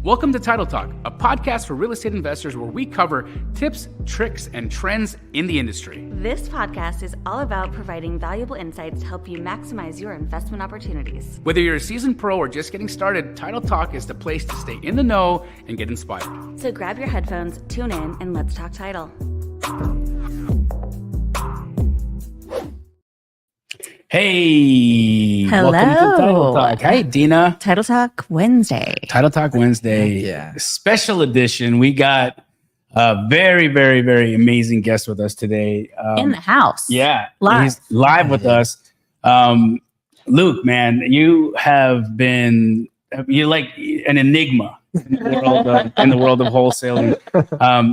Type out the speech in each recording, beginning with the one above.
Welcome to Title Talk, a podcast for real estate investors where we cover tips, tricks, and trends in the industry. This podcast is all about providing valuable insights to help you maximize your investment opportunities. Whether you're a seasoned pro or just getting started, Title Talk is the place to stay in the know and get inspired. So grab your headphones, tune in, and let's talk title. Hey, hello. Welcome to Title Talk. Hi, Dena. Title Talk Wednesday. Title Talk Wednesday, Yeah. Special edition. We got a very, very, very amazing guest with us today. In the house. Yeah, Live. He's live with us. Luke, man, you're like an enigma in the world of wholesaling,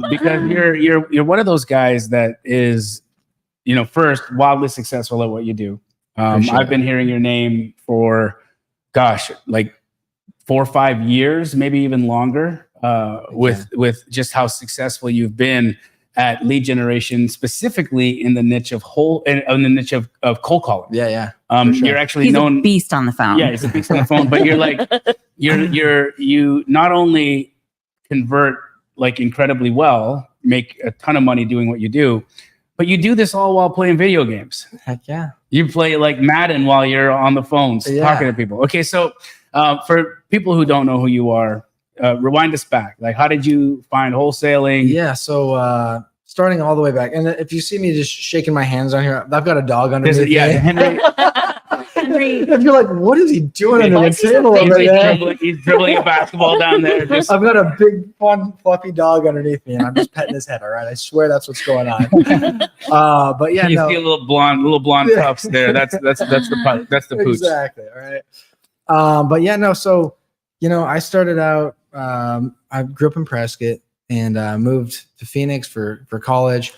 because you're one of those guys that is, first wildly successful at what you do. Sure. I've been hearing your name for, like 4 or 5 years, maybe even longer, with just how successful you've been at lead generation, specifically in the niche of cold calling. Yeah. Sure. You're actually He's known a beast on the phone. Yeah, he's a beast on the phone. But you're like, you not only convert like incredibly well, make a ton of money doing what you do, but you do this all while playing video games. Heck yeah. You play like Madden while you're on the phones talking to people. Okay, so for people who don't know who you are, rewind us back. Like, how did you find wholesaling? Yeah. So starting all the way back, and if you see me just shaking my hands on here, I've got a dog underneath me. Yeah, Henry. If you're like, what is he doing under the table over there? He's dribbling a basketball down there. I've got a big, fun, fluffy dog underneath me, and I'm just petting his head. All right, I swear that's what's going on. But yeah, you see a little blonde pups there. That's the pooch. Exactly. All right. But yeah, no. So I started out. I grew up in Prescott and moved to Phoenix for college.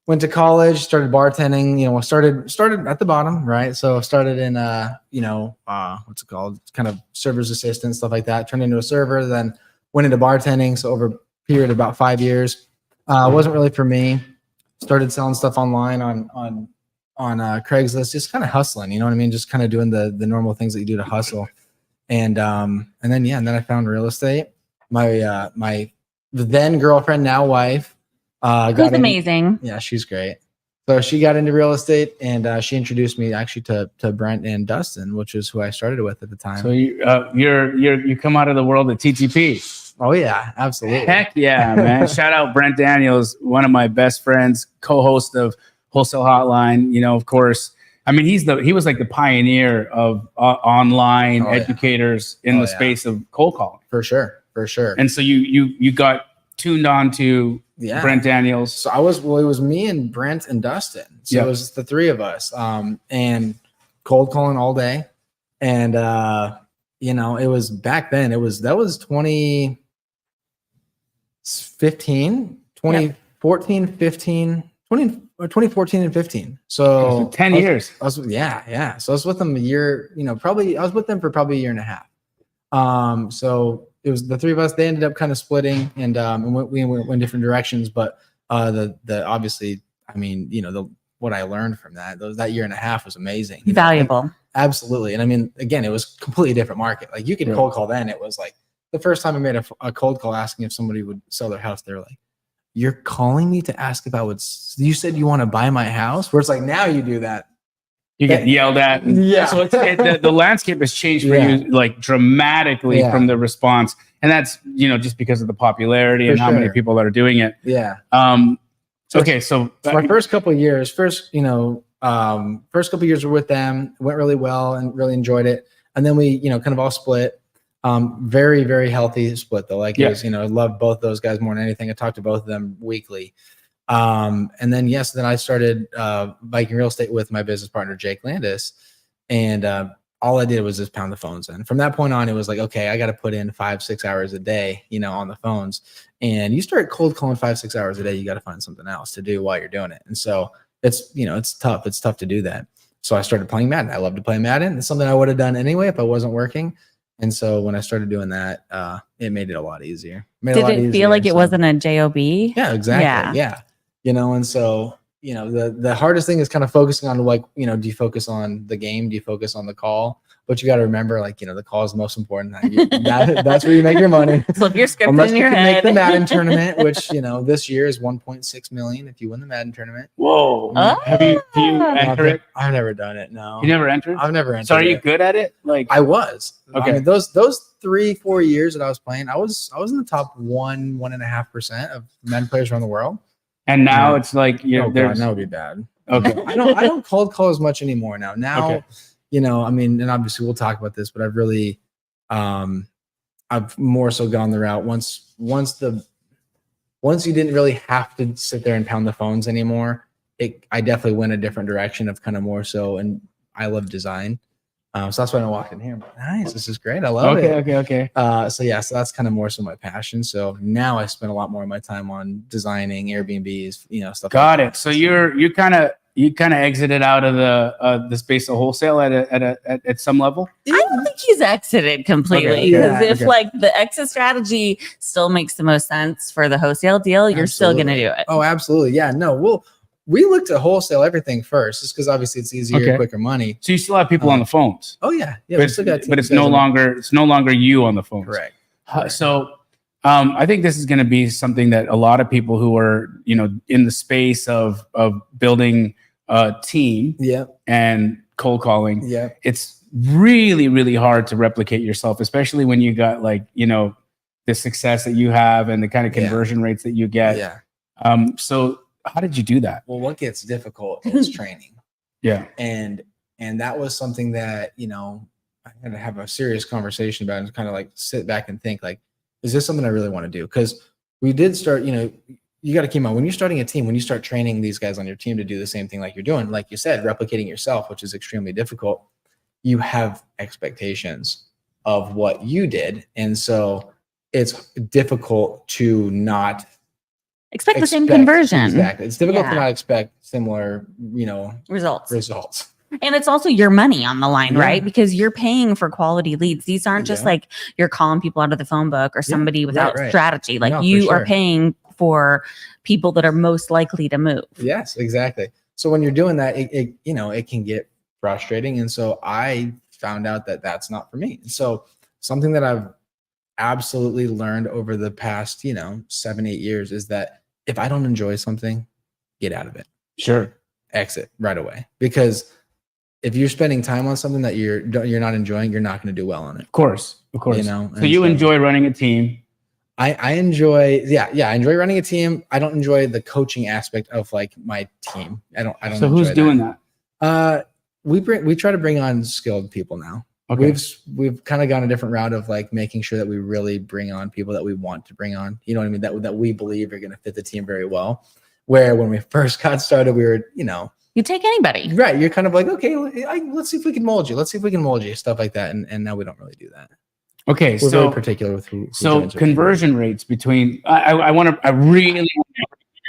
Went to college, started bartending. Started at the bottom, right? So started in what's it called? It's kind of server's assistant, stuff like that. Turned into a server, then went into bartending. So over a period of about 5 years, wasn't really for me. Started selling stuff online on Craigslist, just kind of hustling. You know what I mean? Just kind of doing the normal things that you do to hustle. And then I found real estate. My then girlfriend, now wife. Who's amazing. Yeah, she's great. So she got into real estate, and she introduced me actually to Brent and Dustin, which is who I started with at the time. So you come out of the world of TTP. Oh yeah, absolutely. Heck yeah, man! Shout out Brent Daniels, one of my best friends, co-host of Wholesale Hotline. Of course. I mean, he was like the pioneer of online educators in the space of cold calling. For sure. And so you got tuned on to Brent Daniels. So it was me and Brent and Dustin. So it was the three of us, and cold calling all day. And, it was back then, that was 2014, 2014 and 15. So 10 years. Yeah. So I was with them a year, I was with them for probably a year and a half. So it was the three of us. They ended up kind of splitting, and we went different directions. But the obviously, I mean, what I learned from that year and a half was amazing. Valuable. Absolutely. And I mean, again, it was a completely different market. Like you could cold call then. It was like the first time I made a cold call asking if somebody would sell their house. They're like, "You're calling me to ask if I would? You said you want to buy my house?" Where it's like now you do that. You get yelled at. Yeah. So the landscape has changed for you like dramatically from the response. And that's, just because of the popularity and how many people that are doing it. Yeah. Okay. So my first couple of years, were with them, went really well and really enjoyed it. And then we, kind of all split. Very, very healthy split though. Like it was, I love both those guys more than anything. I talked to both of them weekly. And then I started Viking Real Estate with my business partner Jake Landis, and all I did was just pound the phones in. From that point on, it was like, okay, I got to put in 5-6 hours a day, on the phones. And you start cold calling 5-6 hours a day, you got to find something else to do while you're doing it. And so it's tough. It's tough to do that. So I started playing Madden. I love to play Madden. It's something I would have done anyway if I wasn't working. And so when I started doing that, it made it a lot easier. Did it feel like it wasn't a job? Yeah, exactly. Yeah. And so the hardest thing is kind of focusing on like, do you focus on the game? Do you focus on the call? But you got to remember, like, the call is the most important. That's where you make your money. Flip your script Unless in you your can head. make the Madden tournament, which, this year is 1.6 million if you win the Madden tournament. Whoa. Oh. Have you entered it? I've never done it. No. You never entered? I've never entered. So are you it. good at it? Like I was. Okay. I mean, those 3-4 years that I was playing, I was in the top 1.5% of Madden players around the world. And now it's like God, that would be bad. Okay. I don't cold call as much anymore now. Okay. I mean, and obviously we'll talk about this, but I've really, I've more so gone the route once you didn't really have to sit there and pound the phones anymore. I definitely went a different direction of kind of more so, and I love design. So that's why I walked in here. I'm like, nice, this is great. I love it. Okay. So that's kind of more so my passion. So now I spend a lot more of my time on designing Airbnbs, stuff. Got like it. So you kind of exited out of the space of wholesale at some level. I don't think he's exited completely, because if like the exit strategy still makes the most sense for the wholesale deal, you're still going to do it. Oh, absolutely. Yeah, no, we looked at wholesale everything first, just because obviously it's easier, quicker money. So you still have people on the phones. Oh yeah. But it's no longer you on the phones. Correct. So I think this is going to be something that a lot of people who are in the space of building a team and cold calling, it's really, really hard to replicate yourself, especially when you got like the success that you have and the kind of conversion rates that you get. So how did you do that? Well, what gets difficult is training. And that was something that I had to have a serious conversation about, and kind of like sit back and think, like, is this something I really want to do? Because we did start, you got to keep in mind, when you're starting a team, when you start training these guys on your team to do the same thing like you're doing, like you said, replicating yourself, which is extremely difficult, you have expectations of what you did. And so it's difficult to not expect the same conversion. Exactly. It's difficult to not expect similar, results. And it's also your money on the line, right? Because you're paying for quality leads. These aren't just like you're calling people out of the phone book or somebody without strategy. Like you are paying for people that are most likely to move. Yes, exactly. So when you're doing that, it can get frustrating. And so I found out that that's not for me. So something that I've absolutely learned over the past, 7-8 years is that if I don't enjoy something, get out of it. Sure. Exit right away. Because if you're spending time on something that you're not enjoying, you're not going to do well on it. Of course. So you enjoy running a team. I enjoy, I enjoy running a team. I don't enjoy the coaching aspect of like my team. I don't. So who's doing that? We try to bring on skilled people now. Okay. We've kind of gone a different route of like making sure that we really bring on people that we want to bring on. You know what I mean? That we believe are going to fit the team very well. Where when we first got started, we were, you take anybody, right? You're kind of like, okay, let's see if we can mold you. Let's see if we can mold you, stuff like that. And now we don't really do that. Okay, we're very particular with who. So conversion rates between I really.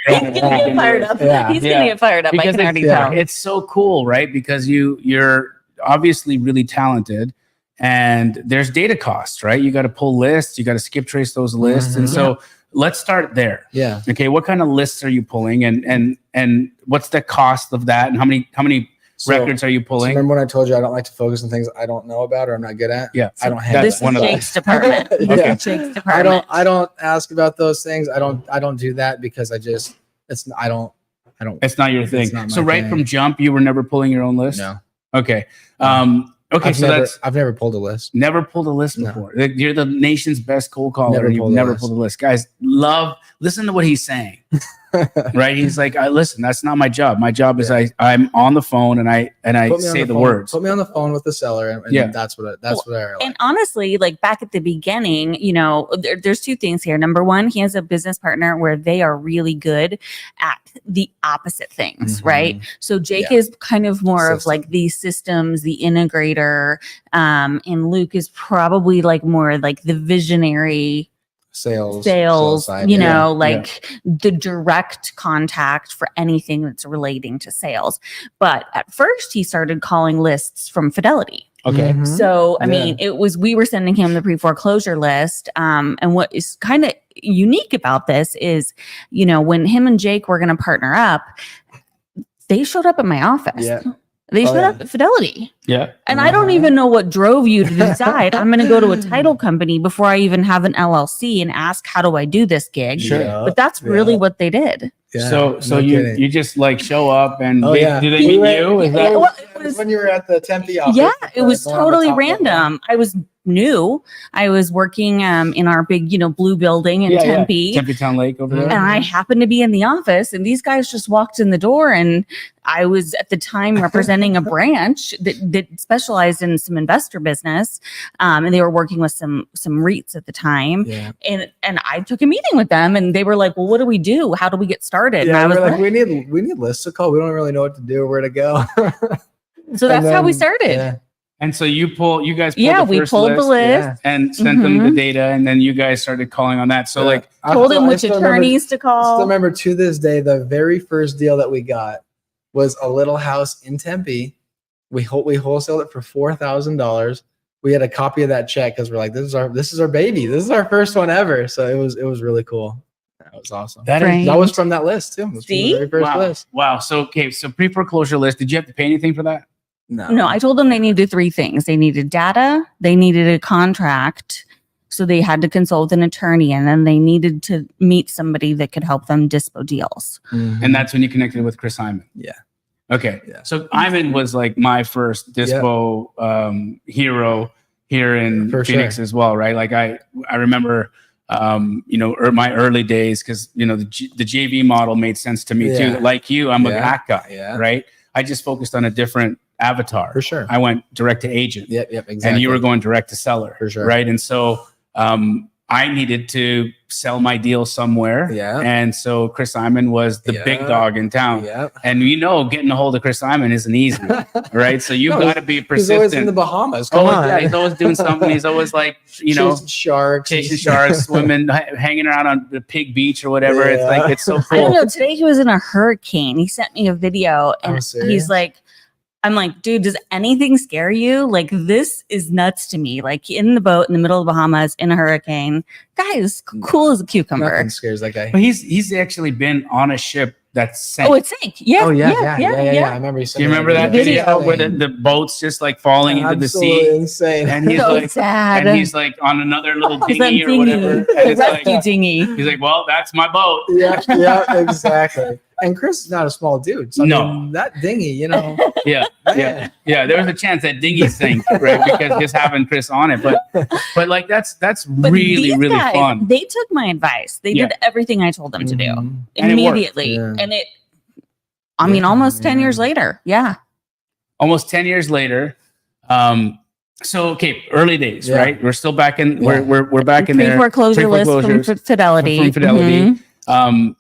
He's gonna get fired up. He's gonna get fired up. Because I can already tell. It's so cool, right? Because you're obviously really talented, and there's data costs, right? You got to pull lists, you got to skip trace those lists, and so let's start there. Yeah. Okay. What kind of lists are you pulling, and what's the cost of that, and how many records are you pulling? So remember when I told you I don't like to focus on things I don't know about or I'm not good at? Yeah. I don't have this one is Jake's department. Jake's department. I don't ask about those things. I don't do that because it's not your thing. So right from jump, you were never pulling your own list? No. Okay. I've never pulled a list. Never pulled a list before. You're the nation's best cold caller. You've never pulled a list. Guys, listen to what he's saying. Right? He's like, listen, that's not my job. My job is I'm on the phone and I say the words. Put me on the phone with the seller, and that's what I like. And honestly, like back at the beginning, there's two things here. Number one, he has a business partner where they are really good at the opposite things, right? So Jake is kind of more of like the systems, the integrator, and Luke is probably like more like the visionary sales side, the direct contact for anything that's relating to sales. But at first he started calling lists from Fidelity. Okay. So, I mean, we were sending him the pre-foreclosure list. And what is kind of unique about this is, when him and Jake were going to partner up, they showed up at my office. Yeah. They showed yeah. up at Fidelity. Yeah. And I don't even know what drove you to decide I'm going to go to a title company before I even have an LLC and ask, how do I do this gig? Sure. But that's really what they did. Yeah, so no you kidding. you just like show up and Oh, yeah. do they meet you? Is that Well, it was- when you were at the Tempe office? Yeah, it was the one on the totally top level. random. I was new. I was working in our big, blue building in Tempe. Tempe Town Lake over there? And I happened to be in the office, and these guys just walked in the door. And I was at the time representing a branch that specialized in some investor business, and they were working with some REITs at the time. Yeah. And I took a meeting with them, and they were like, "Well, what do we do? How do we get started?" Yeah, and I was we're like, we need lists to call. We don't really know what to do or where to go. "So that's how we started." Yeah. And so you guys pulled Yeah, the we first pulled the list. Yeah. and sent them the data, and then you guys started calling on that. So like, Told them I which still remember- attorneys to I call. still remember to this day, the very first deal that we got was a little house in Tempe. We wholesaled it for $4,000. We had a copy of that check because we're like, this is our baby. This is our first one ever. So it was really cool. That was awesome. that is Right. That was from that list too. It was from See? the very first wow. list. Wow. So pre-foreclosure list. Did you have to pay anything for that? No, I told them they needed 3 things. They needed data, they needed a contract, so they had to consult an attorney, and then they needed to meet somebody that could help them dispo deals. Mhm. And that's when you connected with Chris Hyman. Yeah. Okay. Yeah. So Hyman was like my first dispo hero here in For Phoenix sure. as well, right? Like I remember my early days, because the JV model made sense to me Yeah. too. Like you, I'm a Yeah. back guy, Yeah. right? I just focused on a different avatar. For sure. I went direct to agent. Yep, exactly. And you were going direct to seller, For sure. right? And so I needed to sell my deal somewhere. Yeah. And so Chris Hyman was the big Yeah. dog in town. Yeah. And getting a hold of Chris Hyman isn't easy, right? So you've No, got to be He's always in persistent. the Bahamas. Come Oh, on. yeah, he's always doing something. He's always like, Chasing sharks. chasing sharks, swimming, hanging around on the Pig Beach or whatever. It's Yeah. like, it's so I don't cool. know. Today he was in a hurricane. He sent me a video, and Oh, he's serious? like, I'm like, dude, does anything scare you? Like, this is nuts to me. Like, in the boat in the middle of the Bahamas in a hurricane. Guy is cool as a cucumber. Nothing scares that guy. But he's actually been on a ship that's sank. Oh, it sank. Yeah. Oh yeah. I remember. Do you remember that video where the boat's just like falling into the sea? Insane. And he's So like, sad. and he's like on another little It's that dinghy or whatever. And The it's like, rescue dinghy. he's like, well, that's my boat. yeah, exactly. And Chris is not a small dude. So I No. mean, that dinghy, Yeah, yeah, man. yeah. There was a chance that dinghy sank, right? Because just having Chris on it, but like that's But really these really guys, fun. They took my advice. They Yeah. did everything I told them to do Mhm. And it worked. immediately. Yeah. And it, I mean, Yeah, almost 10 yeah. years later. Yeah. Almost 10 years later. So okay, early days, Yeah. right? We're still back in. Yeah. We're back in there. Pre-foreclosure list from Pre-foreclosures Fidelity. from Fidelity. Mhm.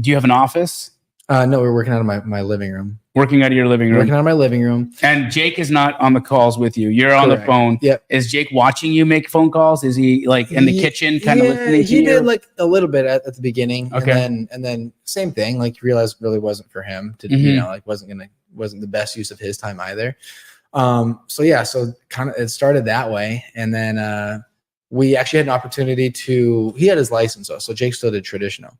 Do you have an office? No, we're working out of my living room. Working out of your living room. Working out of my living room. And Jake is not on the calls with you. You're on the Correct. phone. Yep. Is Jake watching you make phone calls? Is he like in the He- kitchen kind of listening to he you? did like a little bit at the beginning. Okay. And then same thing. Like he realized really wasn't for him to Mhm. like wasn't the best use of his time either. So kind of it started that way. And then we actually had an opportunity he had his license though. So Jake still did traditional.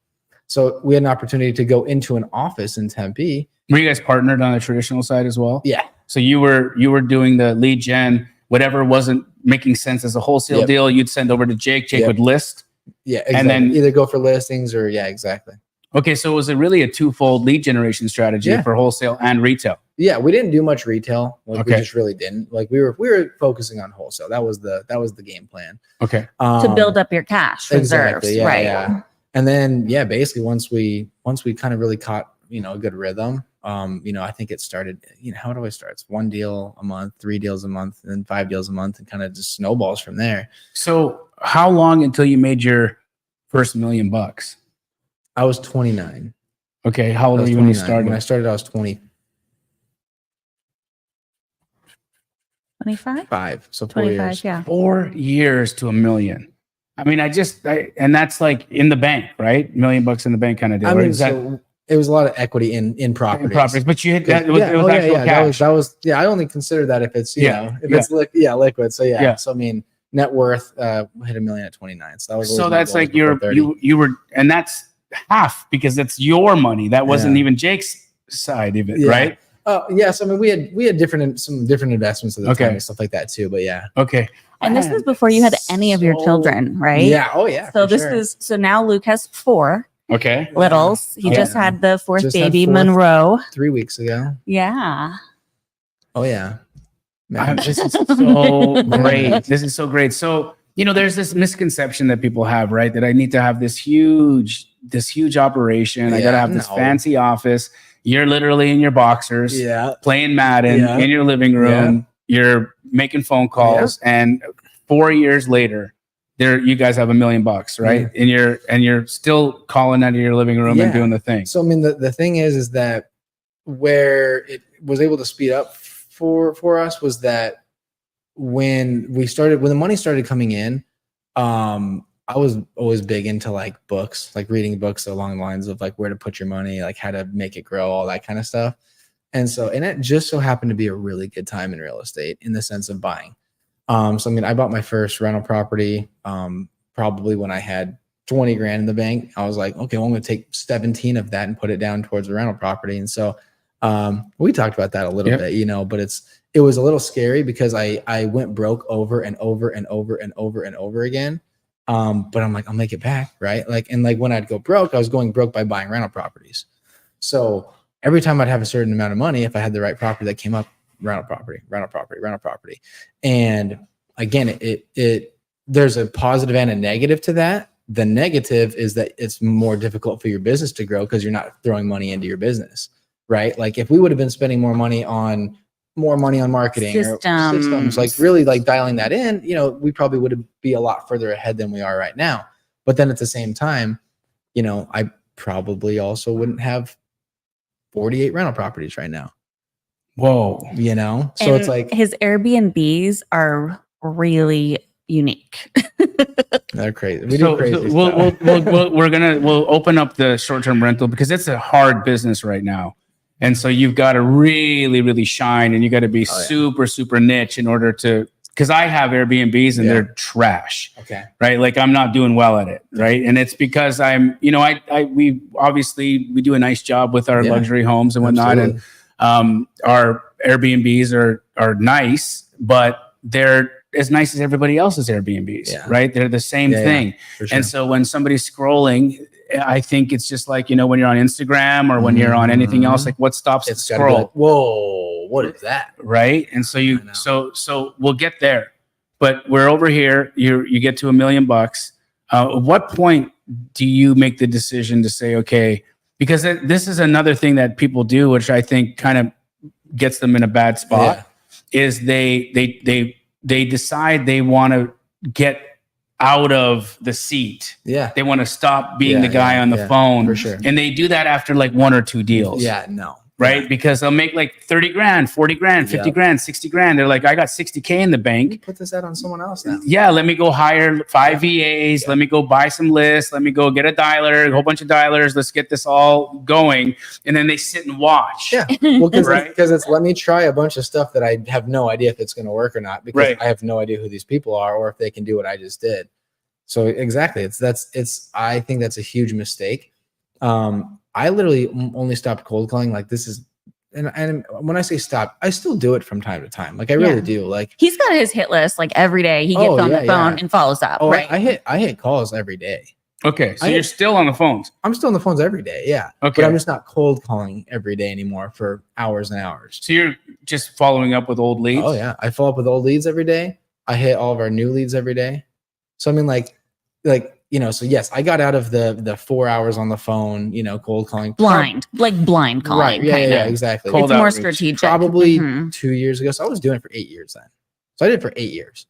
So we had an opportunity to go into an office in Tempe. Were you guys partnered on the traditional side as well? Yeah. So you were doing the lead gen, whatever wasn't making sense as a wholesale Yep. deal, you'd send over to Jake. Jake Yep. would list. Yeah. Exactly. And then- either go for listings or exactly. Okay, so was it really a twofold lead generation strategy Yeah. for wholesale and retail? Yeah, we didn't do much retail. Like we Okay. just really didn't. Like we were focusing on wholesale. That was the game plan. Okay. To build up your cash reserves. Exactly, yeah, right. yeah. And then basically once we kind of really caught, a good rhythm, I think it started, how do I start? It's 1 deal a month, 3 deals a month, and then 5 deals a month, and kind of just snowballs from there. So how long until you made your first $1 million? I was 29. Okay, how old I were was you when you 29. started? When I started, I was 25. 25? So 4 25, years. yeah. 4 years to $1 million. I mean, and that's like in the bank, right? $1 million in the bank kind of deal. I right? mean, Is that so it was a lot of equity in properties. properties? But you hit that. It was yeah, actual cash. That was I only consider that if it's Yeah, liquid. So Yeah. So I mean, net worth hit $1 million at 29. So that was So always my that's goal like before 30. you were, and that's half because that's your money. That wasn't Yeah. even Jake's side even, Yeah. right? Yes. I mean, we had some different investments at the time and stuff like that too. But yeah. Okay. And this was before you had any of your children, right? Yeah. Oh yeah. So this is, so now Luke has 4 Okay. littles. He just had the 4th Just had baby, 4th. Monroe. 3 weeks ago. Yeah. Oh yeah. This is so great. This is so great. So, there's this misconception that people have, right? That I need to have this huge operation. I got to have this fancy office. You're literally in your boxers, playing Madden in your living room. You're making phone calls, and 4 years later, you guys have $1 million, right? And you're still calling out of your living room and doing the thing. So I mean, the thing is that where it was able to speed up for us was that when the money started coming in, I was always big into like books, like reading books along the lines of like where to put your money, like how to make it grow, all that kind of stuff. And it just so happened to be a really good time in real estate in the sense of buying. So I mean, I bought my first rental property probably when I had 20 grand in the bank. I was like, okay, well, I'm going to take 17 of that and put it down towards the rental property. And so we talked about that a little bit, but it was a little scary because I went broke over and over and over and over and over again. But I'm like, I'll make it back. Right. And when I'd go broke, I was going broke by buying rental properties. So every time I'd have a certain amount of money, if I had the right property that came up, rental property. And again, there's a positive and a negative to that. The negative is that it's more difficult for your business to grow because you're not throwing money into your business, right? Like if we would have been spending more money on marketing systems, like really like dialing that in, we probably would be a lot further ahead than we are right now. But then at the same time, I probably also wouldn't have 48 rental properties right now. Whoa. So it's like his Airbnbs are really unique. They're crazy. We do crazy stuff. We'll open up the short-term rental because it's a hard business right now. And so you've got to really, really shine, and you got to be super, super niche in order to, because I have Airbnbs and they're trash. Okay. Right. Like I'm not doing well at it. Right. And it's because we do a nice job with our luxury homes and whatnot. Absolutely. And our Airbnbs are nice, but they're as nice as everybody else's Airbnbs, right? They're the same thing. Sure. And so when somebody's scrolling, I think it's just like, when you're on Instagram or when you're on anything else, like what stops the scroll? Like, whoa, what is that? Right. And so so we'll get there, but we're over here. You get to $1 million. At what point do you make the decision to say, okay, because this is another thing that people do, which I think kind of gets them in a bad spot, is they decide they want to get out of the seat. Yeah. They want to stop being the guy on the phone. For sure. And they do that after like 1 or 2 deals. Yeah, no. Right? Yeah. Because they'll make like 30 grand, 40 grand, 50 grand, 60 grand. They're like, I got 60K in the bank. Put this out on someone else now. Yeah. Let me go hire 5 VAs. Yeah. Let me go buy some lists. Let me go get a whole bunch of dialers. Let's get this all going. And then they sit and watch. Yeah. Well, because it's let me try a bunch of stuff that I have no idea if it's going to work or not, because I have no idea who these people are or if they can do what I just did. So exactly. I think that's a huge mistake. I literally only stopped cold calling. Like this is, and when I say stop, I still do it from time to time. Like I really do. Like he's got his hit list. Like every day he gets on the phone and follows up. Oh, right. I hit calls every day. Okay. So you're still on the phones. I'm still on the phones every day. Yeah. Okay. But I'm just not cold calling every day anymore for hours and hours. So you're just following up with old leads? Oh yeah. I follow up with old leads every day. I hit all of our new leads every day. So I mean so yes, I got out of the 4 hours on the phone, cold calling. Blind calling. Right. Yeah, exactly. It's more strategic. Probably 2 years ago. So I was doing it for 8 years then. So I did it for 8 years.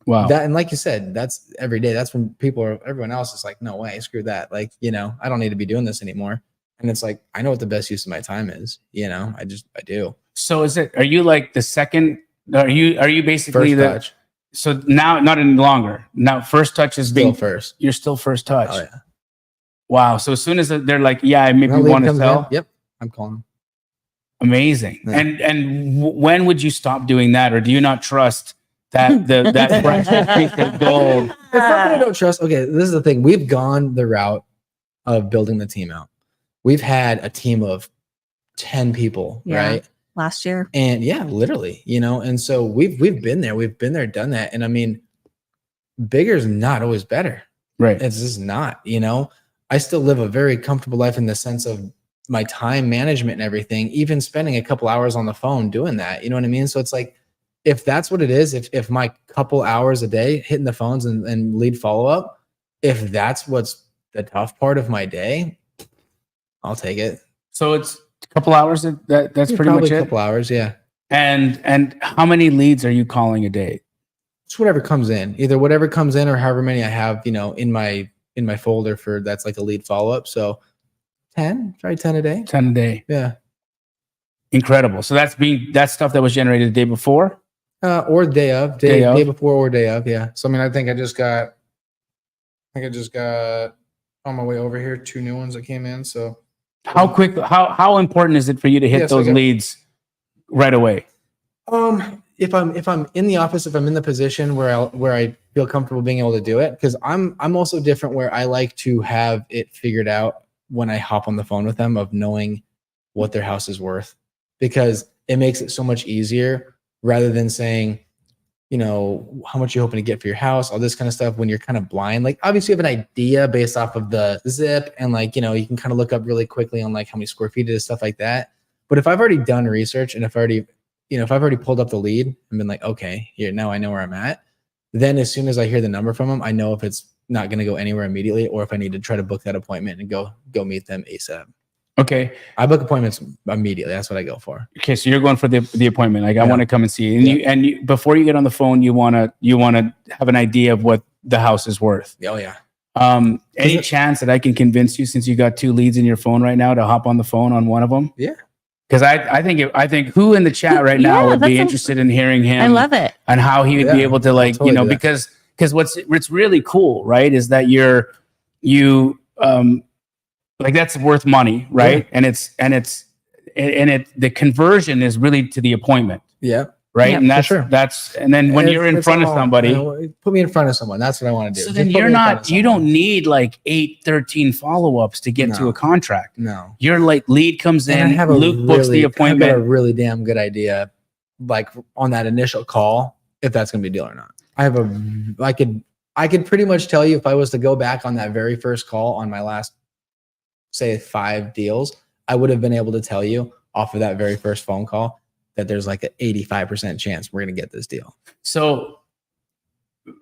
Wow. And like you said, that's every day. That's when everyone else is like, no way, screw that. Like, I don't need to be doing this anymore. And it's like, I know what the best use of my time is. I do. So are you like the second, are you basically First touch? So now, not any longer. Now, first touch is being first. You're still first touch. Oh yeah. Wow. So as soon as they're like, yeah, maybe we want to sell. Yep. I'm calling them. Amazing. Yeah. And when would you stop doing that, or do you not trust that that precious piece of gold? It's not that I don't trust. Okay, this is the thing. We've gone the route of building the team out. We've had a team of 10 people, Yeah. right? Last year. And yeah, literally, you know, and so we've been there, done that. And I mean, bigger is not always better. Right. It's just not, you know. I still live a very comfortable life in the sense of my time management and everything, even spending a couple hours on the phone doing that. You know what I mean? So it's like, if that's what it is, if my couple hours a day hitting the phones and lead follow-up, if that's what's the tough part of my day, I'll take it. So it's a couple hours. That's pretty Probably much a it. couple hours, yeah. And how many leads are you calling a day? It's whatever comes in, either whatever comes in or however many I have, you know, in my folder for that's like a lead follow-up. So 10 a day. 10 a day. Yeah. Incredible. So that's stuff that was generated the day before? Or day before or day of. Yeah. So, I mean, I think I just got on my way over here, 2 new ones that came in. So how important is it for you to hit those leads right away? If I'm in the office, if I'm in the position where I feel comfortable being able to do it, because I'm also different where I like to have it figured out when I hop on the phone with them of knowing what their house is worth, because it makes it so much easier rather than saying, you know, how much you're hoping to get for your house, all this kind of stuff when you're kind of blind. Like, obviously you have an idea based off of the zip and like, you know, you can kind of look up really quickly on like how many square feet it is, stuff like that. But if I've already done research and if I've already pulled up the lead and been like, okay, here, now I know where I'm at, then as soon as I hear the number from them, I know if it's not going to go anywhere immediately or if I need to try to book that appointment and go meet them ASAP. Okay. I book appointments immediately. That's what I go for. Okay. So you're going for the appointment. Like, I want to come and see you. And you, before you get on the phone, you want to have an idea of what the house is worth. Oh yeah. Any chance that I can convince you, since you got 2 leads in your phone right now, to hop on the phone on one of them? Yeah. Because I think who in the chat right now would be interested in hearing him? I love it. And how he would be able to, like, totally you know, because what's really cool, right, is that you like, that's worth money, right? Yeah. And the conversion is really to the appointment. Yeah. Right. Yep, And and then when you're in front of somebody, put me in front of someone. That's what I want to do. So then you don't need like 13 follow-ups to get to a contract. No. Your like lead comes in, Luke books the appointment. I've got a really damn good idea, like on that initial call, if that's going to be a deal or not. I could pretty much tell you if I was to go back on that very first call on my last, say 5 deals, I would have been able to tell you off of that very first phone call that there's like an 85% chance we're going to get this deal. So,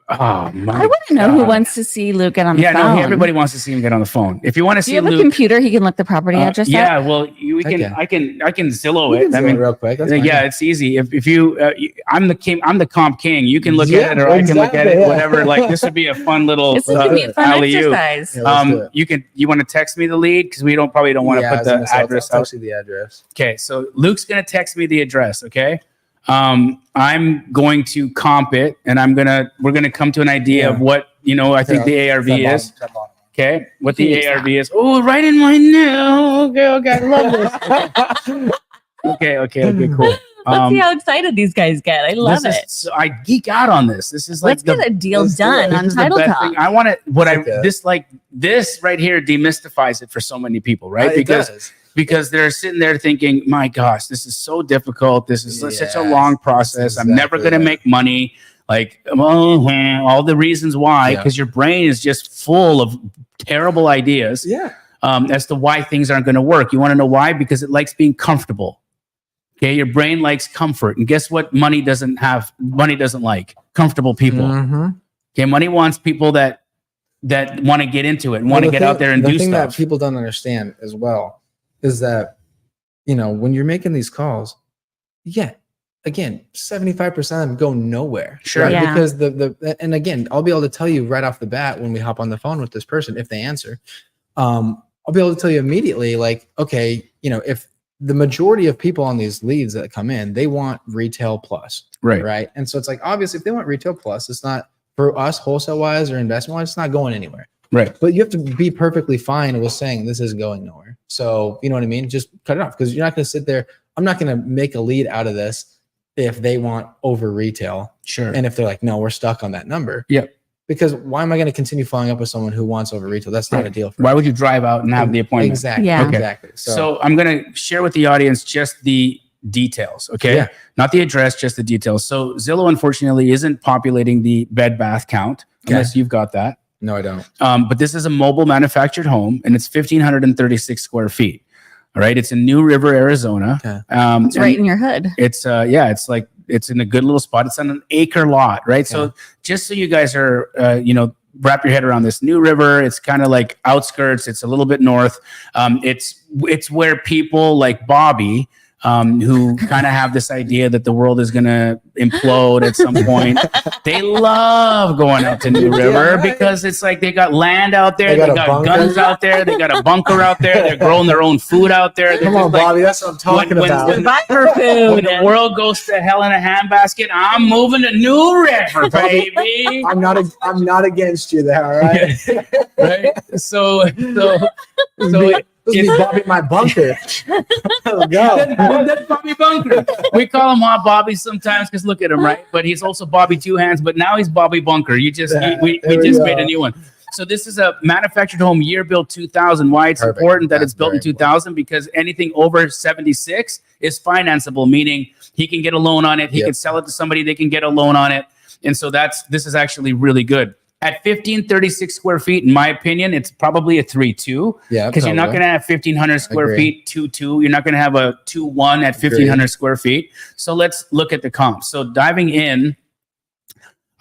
oh my I want to know who wants to see Luke get on the phone. Yeah, no, everybody wants to see him get on the phone. If you want to see Luke. Do you have a computer he can look the property address yeah, up? well, I can Zillow it. I mean, real quick. That's fine. Yeah, it's easy. If you, I'm the comp king. You can look at it, or I can look at it, whatever. Like, this would be a fun little This would be a fun exercise. You want to text me the lead, because we probably don't want to put the address I'll out. see the address. Okay, so Luke's gonna text me the address. Okay, I'm going to comp it, and we're gonna come to an idea of what, you know, I think the ARV is. Okay, what the ARV is. Oh, right in my now. Okay, I love this. Okay, cool. Let's see how excited these guys get. I love it. So I geek out on this. This is like, let's get a deal done on Title Talk. I want to. This right here demystifies it for so many people, right? Because they're sitting there thinking, my gosh, this is so difficult. This is such a long process. I'm never going to make money. Like, all the reasons why, because your brain is just full of terrible ideas as to why things aren't going to work. You want to know why? Because it likes being comfortable. Okay, your brain likes comfort. And guess what money doesn't have? Money doesn't like comfortable people. Mm-hmm. Okay, money wants people that want to get into it and want to get out there and do stuff. The thing that people don't understand as well is that, you know, when you're making these calls, again, 75% of them go nowhere. Sure. Right? Yeah. Because and again, I'll be able to tell you right off the bat when we hop on the phone with this person, if they answer, I'll be able to tell you immediately, like, okay, you know, if the majority of people on these leads that come in, they want retail plus. Right. And so it's like, obviously, if they want retail plus, it's not, for us wholesale wise or investment wise, it's not going anywhere. Right. But you have to be perfectly fine with saying this isn't going nowhere. So, you know what I mean? Just cut it off, because you're not going to sit there. I'm not going to make a lead out of this if they want over retail. Sure. And if they're like, no, we're stuck on that number. Yep. because why am I going to continue following up with someone who wants over retail? That's not a deal for me. Why would you drive out and have the appointment? Exactly. Yeah. Exactly. So I'm going to share with the audience just the details, okay? Yeah. Not the address, just the details. So Zillow, unfortunately, isn't populating the bed bath count, unless you've got that. No, I don't. But this is a mobile manufactured home, and it's 1,536 square feet. All right, it's in New River, Arizona. Okay. It's right in your hood. It's it's like it's in a good little spot. It's on an acre lot, right? So just so you guys are, wrap your head around this, New River. It's kind of like outskirts. It's a little bit north. It's where people like Bobby, who kind of have this idea that the world is going to implode at some point. They love going out to New River because it's like they got land out there, they got guns out there, they got a bunker out there, they're growing their own food out there. Come on, Bobby, that's what I'm talking about. When the world goes to hell in a handbasket, I'm moving to New River, baby. I'm not against you there, all right? Right? So This is Bobby my bunker. Let's go. That's Bobby Bunker. We call him Hot Bobby sometimes because look at him, right? But he's also Bobby Two Hands. But now he's Bobby Bunker. We just made a new one. So this is a manufactured home, year built 2000. Why it's important that it's built in 2000? Because anything over 76 is financeable, meaning he can get a loan on it. He can sell it to somebody. They can get a loan on it. And so this is actually really good. At 1,536 square feet, in my opinion, it's probably a 3-2. Yeah, because you're not going to have 1,500 square feet, 2-2. You're not going to have a 2-1 at 1,500 square feet. So let's look at the comps. So diving in,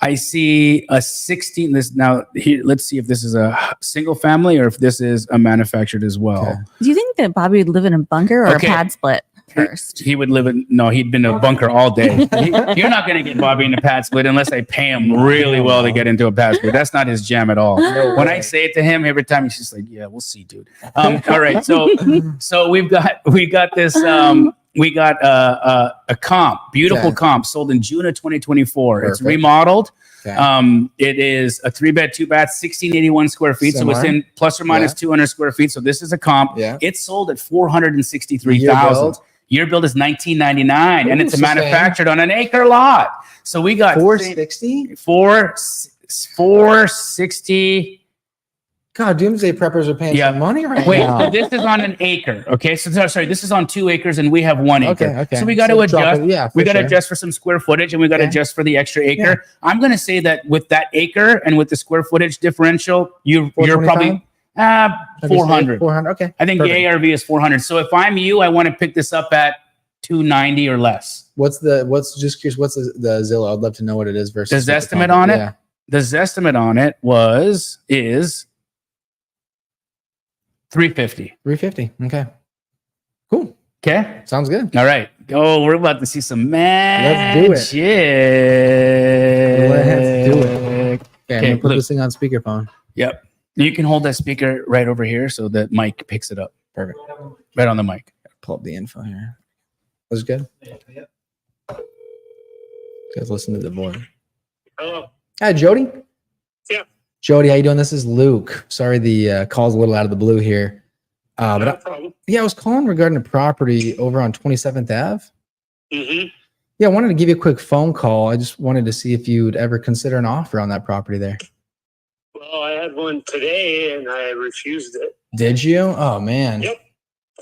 I see a 16. Let's see if this is a single family or if this is a manufactured as well. Okay. Do you think that Bobby would live in a bunker or a pad split first? He would live in, no, he'd been in a bunker all day. You're not going to get Bobby in a pad split unless I pay him really well to get into a pad split. That's not his jam at all. When I say it to him every time, he's just like, yeah, we'll see, dude. All right. So we got this, we got a comp, beautiful comp sold in June of 2024. Perfect. It's remodeled. Okay. It is a 3-bed, 2-bath, 1,681 square feet. Similar. So within plus or minus 200 square feet. So this is a comp. Yeah. It's sold at $463,000. Year build is 1999, and it's manufactured on an acre lot. So we got 460. 460. God, doomsday preppers are paying some money right now. Wait, this is on an acre. Okay, so sorry, this is on 2 acres, and we have 1 acre. Okay. So we got to adjust. We got to adjust for some square footage, and we got to adjust for the extra acre. Yeah. I'm going to say that with that acre and with the square footage differential, you're probably 400. 400. Okay. I think the ARV is 400. So if I'm you, I want to pick this up at 290 or less. What's just curious? What's the Zillow? I'd love to know what it is versus the Zestimate on it. Yeah. The Zestimate on it is 350. 350. Okay. Cool. Okay. Sounds good. All right. Oh, we're about to see some magic. Let's do it. Okay, I'm gonna put this thing on speakerphone. Yep. You can hold that speaker right over here so that mic picks it up. Perfect. Right on the mic. Pull up the info here. Was good? Yep. Guys, listen to the voice. Hello. Hi, Jody. Yeah. Jody, how you doing? This is Luke. Sorry, the call's a little out of the blue here. No problem. I was calling regarding a property over on 27th Ave. Mm-hmm. Yeah, I wanted to give you a quick phone call. I just wanted to see if you would ever consider an offer on that property there. Well, I had one today and I refused it. Did you? Oh, man. Yep.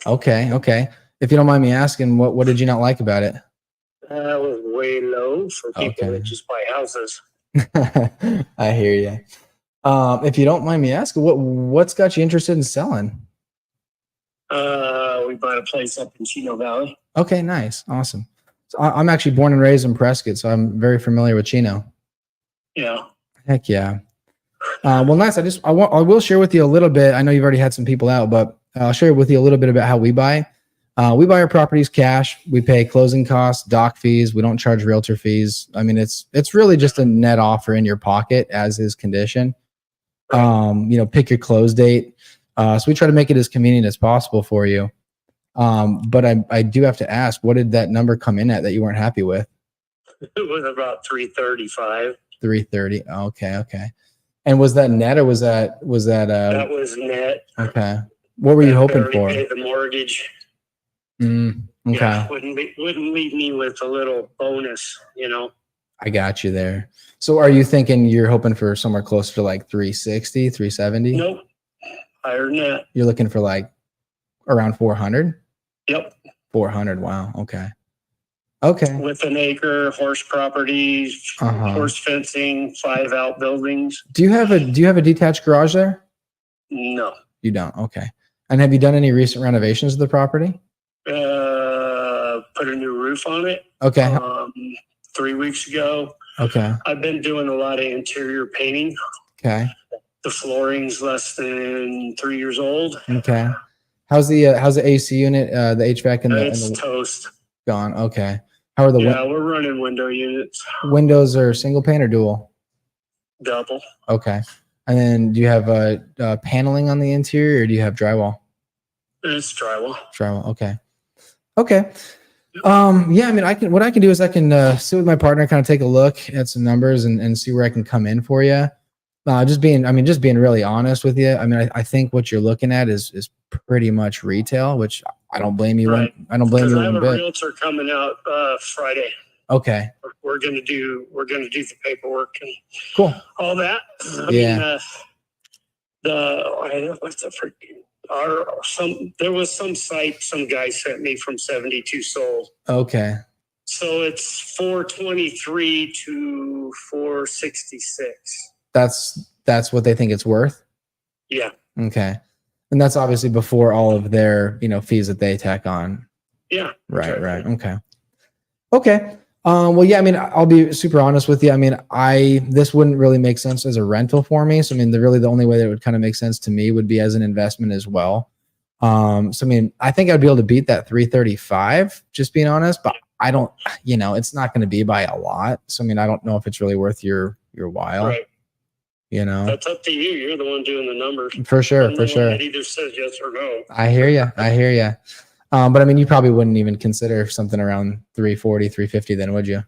Okay. If you don't mind me asking, what did you not like about it? That was way low for people that just buy houses. I hear you. If you don't mind me asking, what's got you interested in selling? We bought a place up in Chino Valley. Okay, nice. Awesome. So I'm actually born and raised in Prescott, so I'm very familiar with Chino. Yeah. Heck yeah. Well, nice. I will share with you a little bit. I know you've already had some people out, but I'll share with you a little bit about how we buy. We buy our properties cash. We pay closing costs, doc fees. We don't charge realtor fees. I mean, it's really just a net offer in your pocket as is condition. Pick your close date. So we try to make it as convenient as possible for you. But I do have to ask, what did that number come in at that you weren't happy with? It was about 335. 330. Okay. And was that net or was that that was net. Okay. What were you hoping for? Pay the mortgage. Okay. Yeah, wouldn't leave me with a little bonus, I got you there. So are you thinking you're hoping for somewhere closer to like 360, 370? Nope. Higher than that. You're looking for like around 400? Yep. 400. Wow. Okay. Okay. With an acre, horse property, horse fencing, 5 outbuildings. Do you have a detached garage there? No. You don't. Okay. And have you done any recent renovations of the property? Put a new roof on it. Okay. 3 weeks ago. Okay. I've been doing a lot of interior painting. Okay. The flooring's less than 3 years old. Okay. How's the AC unit, the HVAC and It's the toast. gone? Okay. How are the we're running window units. windows are single pane or dual? Double. Okay. And then do you have paneling on the interior or do you have drywall? It's drywall. Drywall. Okay. Okay. Yeah, I mean, what I can do is I can sit with my partner, kind of take a look at some numbers and see where I can come in for you. Just being really honest with you. I mean, I think what you're looking at is pretty much retail, which I don't blame you. Right. I don't blame you I have one a bit. realtor coming out Friday. Okay. We're gonna do the paperwork and Cool. all that. Yeah. What's the freaking there was some site some guy sent me from 72 sold. Okay. So it's 423 to 466. That's what they think it's worth. Yeah. Okay. And that's obviously before all of their, fees that they tack on. Yeah. Right. Right. Okay. Okay. Well, yeah, I mean, I'll be super honest with you. I mean, this wouldn't really make sense as a rental for me. So, I mean, the only way that it would kind of make sense to me would be as an investment as well. So, I mean, I think I'd be able to beat that 335, just being honest, but I don't, it's not going to be by a lot. So, I mean, I don't know if it's really worth your while. Right. That's up to you. You're the one doing the numbers. For sure. For sure. It either says yes or no. I hear you. But I mean, you probably wouldn't even consider something around 340, 350 then, would you?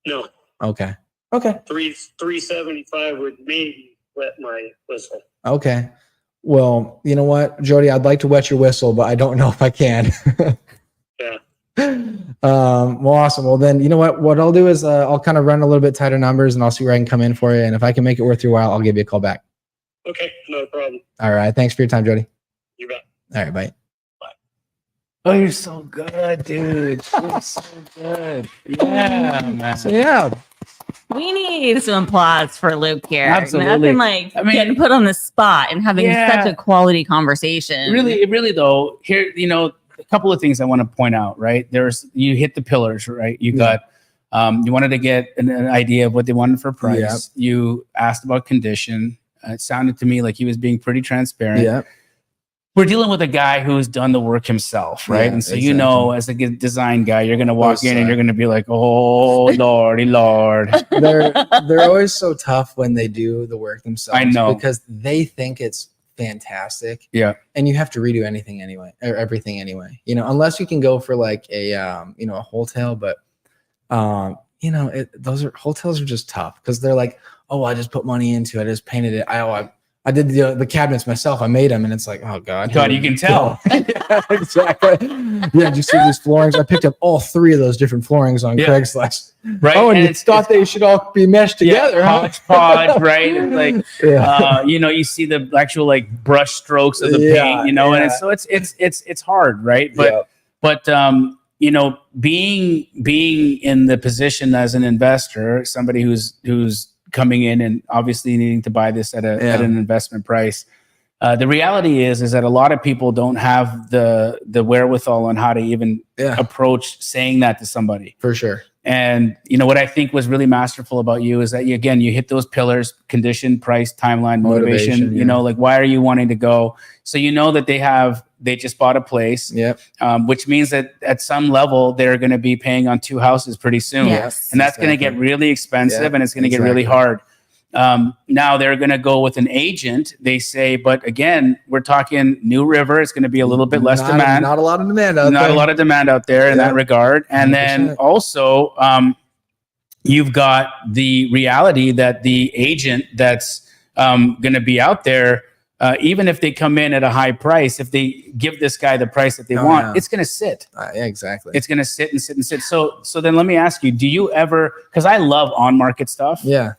No. Okay. 375 would maybe wet my whistle. Okay. Well, you know what, Jody, I'd like to wet your whistle, but I don't know if I can. Yeah. Well, awesome. Well, then, you know what I'll do is I'll kind of run a little bit tighter numbers and I'll see where I can come in for you. And if I can make it worth your while, I'll give you a call back. Okay. No problem. All right. Thanks for your time, Jody. You bet. All right. Bye. Oh, you're so good, dude. You're so good. Yeah, man. So, yeah. We need some applause for Luke here. Absolutely. Nothing getting put on the spot and having such a quality conversation. Really though, here, a couple of things I want to point out, right? You hit the pillars, right? You got, you wanted to get an idea of what they wanted for price. Yeah. You asked about condition. It sounded to me like he was being pretty transparent. Yeah. We're dealing with a guy who's done the work himself, right? Yeah, and so, exactly. as a design guy, you're going to walk in and you're going to be like, oh, Lordy Lord. They're always so tough when they do the work themselves. I know. Because they think it's fantastic. Yeah. And you have to redo anything anyway, or everything anyway, unless you can go for like a, a hotel, but, hotels are just tough because they're like, oh, I just put money into it. I just painted it. I did the cabinets myself. I made them, and it's like, oh God, you can tell. Yeah, exactly. Yeah, did you see these floorings? I picked up all 3 of those different floorings on Craigslist. Right. Oh, and you thought they should all be meshed together. Hodgepodge, right? It's like, you see the actual brush strokes of the paint, and so it's hard, right? But being in the position as an investor, somebody who's coming in and obviously needing to buy this at an investment price. The reality is that a lot of people don't have the wherewithal on how to even approach saying that to somebody. For sure. And what I think was really masterful about you is that you hit those pillars: condition, price, timeline, motivation. Why are you wanting to go? So that they just bought a place, which means that at some level they're going to be paying on 2 houses pretty soon. Yes, and that's going to get really expensive and it's going to get really hard. Now they're going to go with an agent, they say, but again, we're talking New River. It's going to be a little bit less demand. Not a lot of demand out there. Not a lot of demand out there in that regard. And 100%. Then also, you've got the reality that the agent that's going to be out there, even if they come in at a high price, if they give this guy the price that they want, it's going to sit. Yeah, exactly. It's going to sit and sit and sit. So then let me ask you, do you ever, because I love on market stuff. Yeah.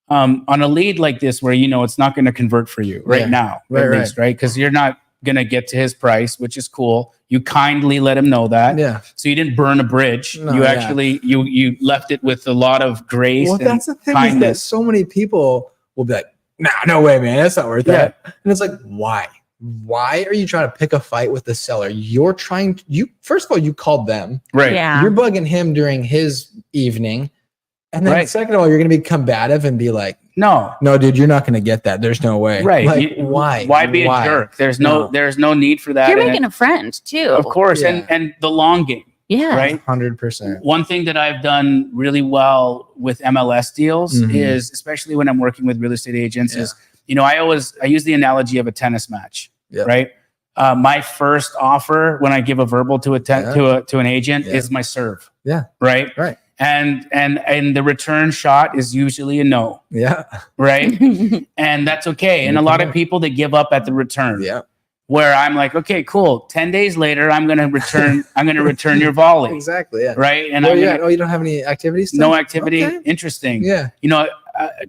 On a lead like this, where it's not going to convert for you now, at least, right? Because you're not going to get to his price, which is cool. You kindly let him know that. Yeah. So you didn't burn a bridge. No, you actually you left it with a lot of grace. Well, that's the thing, kindness. is that so many people will be like, nah, no way, man, that's not worth that. And it's like, why? Why are you trying to pick a fight with the seller? You're trying. First of all, you called them. Right. Yeah. You're bugging him during his evening. And then second of all, you're going to be combative and be like, no, dude, you're not going to get that. There's no way. Right. Like, why? Why be a jerk? There's no need for that. You're making a friend too. Of course. Yeah. And the long game. Yeah. Right. 100%. One thing that I've done really well with MLS deals is, especially when I'm working with real estate agents, is, I use the analogy of a tennis match, right? My first offer when I give a verbal to an agent is my serve. Yeah. Right. Right. And the return shot is usually a no. Yeah. Right. And that's okay. And a lot of people, they give up at the return. Yeah. Where I'm like, okay, cool. 10 days later, I'm going to return your volley. Exactly. Yeah. Right. And you don't have any activities? No activity. Okay. Interesting. Yeah.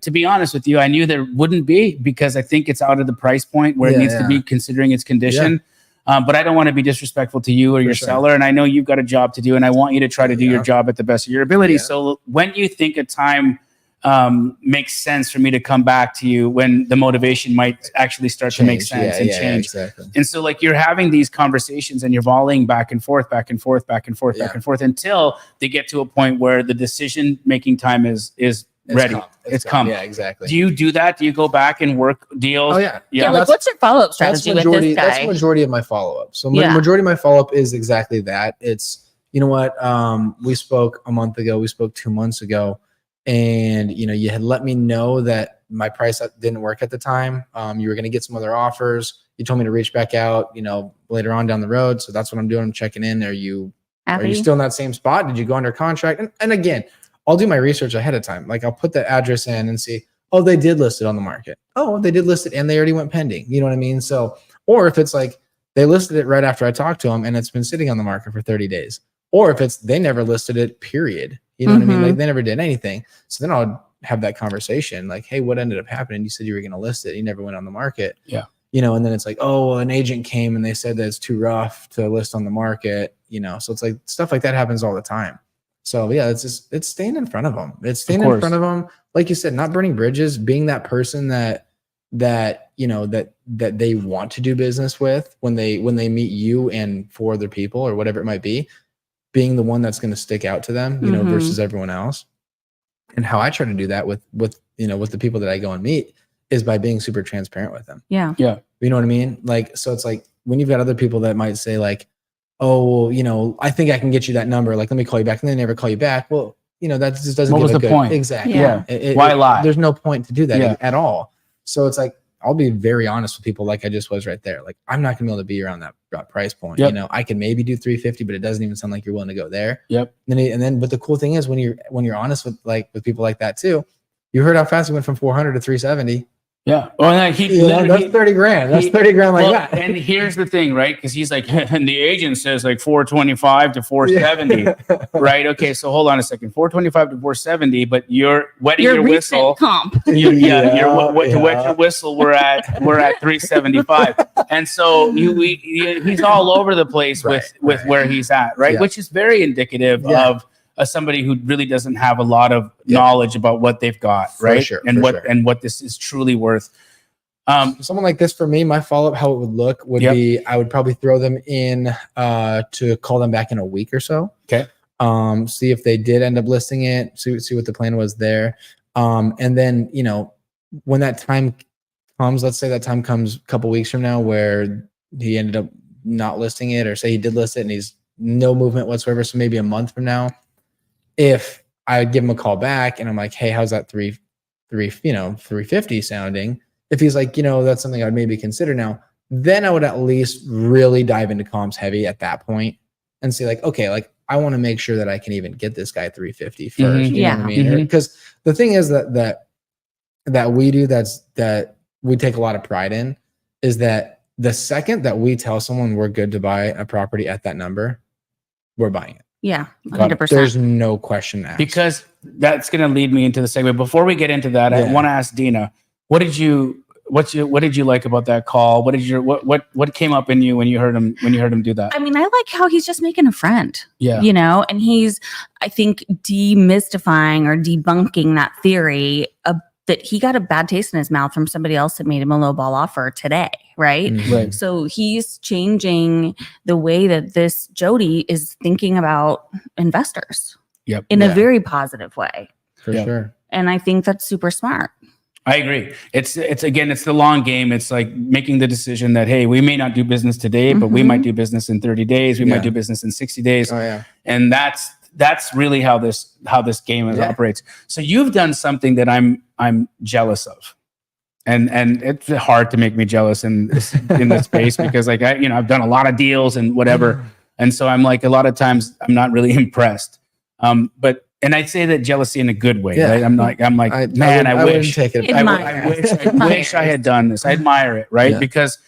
To be honest with you, I knew there wouldn't be, because I think it's out of the price point where it needs to be, considering its condition. But I don't want to be disrespectful to you or your seller. And I know you've got a job to do, and I want you to try to do your job at the best of your ability. Yeah. So when you think a time makes sense for me to come back to you, when the motivation might actually start to make sense and change. Exactly. And so like you're having these conversations and you're volleying back and forth, back and forth, back and forth, back and forth, until they get to a point where the decision-making time is ready. It's come. Yeah, exactly. Do you do that? Do you go back and work deals? Oh yeah. Yeah. Like, what's your follow-up strategy with this guy? That's the majority of my follow-up. So majority of my follow-up is exactly that. It's, you know what? We spoke a month ago. We spoke 2 months ago. And, you had let me know that my price didn't work at the time. You were going to get some other offers. You told me to reach back out, later on down the road. So that's what I'm doing. I'm checking in. Are you still in that same spot? Did you go under contract? And again, I'll do my research ahead of time. Like I'll put the address in and see, oh, they did list it on the market. Oh, they did list it and they already went pending. You know what I mean? So, or if it's like they listed it right after I talked to them and it's been sitting on the market for 30 days. Or if it's they never listed it, period. You know what I mean? Like they never did anything. So then I'll have that conversation like, hey, what ended up happening? You said you were going to list it. You never went on the market. Yeah. And then it's like, oh, well, an agent came and they said that it's too rough to list on the market, so it's like stuff like that happens all the time. So yeah, it's staying in front of them. It's staying in front of them. Like you said, not burning bridges, being that person that they want to do business with when they meet you and 4 other people or whatever it might be, being the one that's going to stick out to them, versus everyone else. And how I try to do that with the people that I go and meet is by being super transparent with them. Yeah. Yeah. You know what I mean? Like, so it's like when you've got other people that might say like, oh, well, I think I can get you that number. Like, let me call you back. And they never call you back. Well, that just doesn't give a good point. Exactly. Yeah. Why lie? There's no point to do that at all. So it's like, I'll be very honest with people like I just was right there. Like, I'm not gonna be able to be around that price point. Yep. I can maybe do 350, but it doesn't even sound like you're willing to go there. Yep. And then, but the cool thing is when you're honest with people like that too, you heard how fast he went from 400 to 370. Yeah. Well, that's 30 grand. That's 30 grand like that. And here's the thing, right? Because he's like, and the agent says like 425 to 470, right? Okay, so hold on a second. 425 to 470, but you're wetting your whistle. Comp. To wet your whistle, we're at 375, and so he's all over the place with where he's at, right? Yeah. Which is very indicative of somebody who really doesn't have a lot of knowledge about what they've got, right? And what this is truly worth. Someone like this for me, my follow-up, how it would look would be, I would probably throw them in to call them back in a week or so. Okay. See if they did end up listing it, see what the plan was there. And then, when that time comes, let's say that time comes a couple weeks from now where he ended up not listing it, or say he did list it and he's no movement whatsoever. So maybe a month from now, if I would give him a call back and I'm like, hey, how's that 350 sounding? If he's like, that's something I'd maybe consider now, then I would at least really dive into comms heavy at that point and say like, okay, like I want to make sure that I can even get this guy 350 first. Mm-hmm. You know what I mean? Because the thing is that we do that we take a lot of pride in is that the second that we tell someone we're good to buy a property at that number, we're buying it. Yeah, Got it. 100%. There's no question asked. Because that's going to lead me into the segue. Before we get into that, I Yeah. want to ask Dena, what did you like about that call? What came up in you when you heard him do that? I mean, I like how he's just making a friend. Yeah. You know, and he's, I think, demystifying or debunking that theory that he got a bad taste in his mouth from somebody else that made him a low ball offer today, right? Right. So he's changing the way that this Jody is thinking about investors Yep. in a Yeah. very positive way. For Yeah. sure. And I think that's super smart. I agree. It's the long game. It's like making the decision that, hey, we may not do business today, but we Mhm. might do business in 30 days. We Yeah. might do business in 60 days. Oh yeah. And that's really how this game Yeah. operates. So you've done something that I'm jealous of. And it's hard to make me jealous in this space because like I've done a lot of deals and whatever. And so I'm like, a lot of times I'm not really impressed. And I'd say that jealousy in a good way, Yeah. right? I'm like, I I wouldn't wish. take it. Admire. I wish I had done this. I admire it, right? Yeah. Because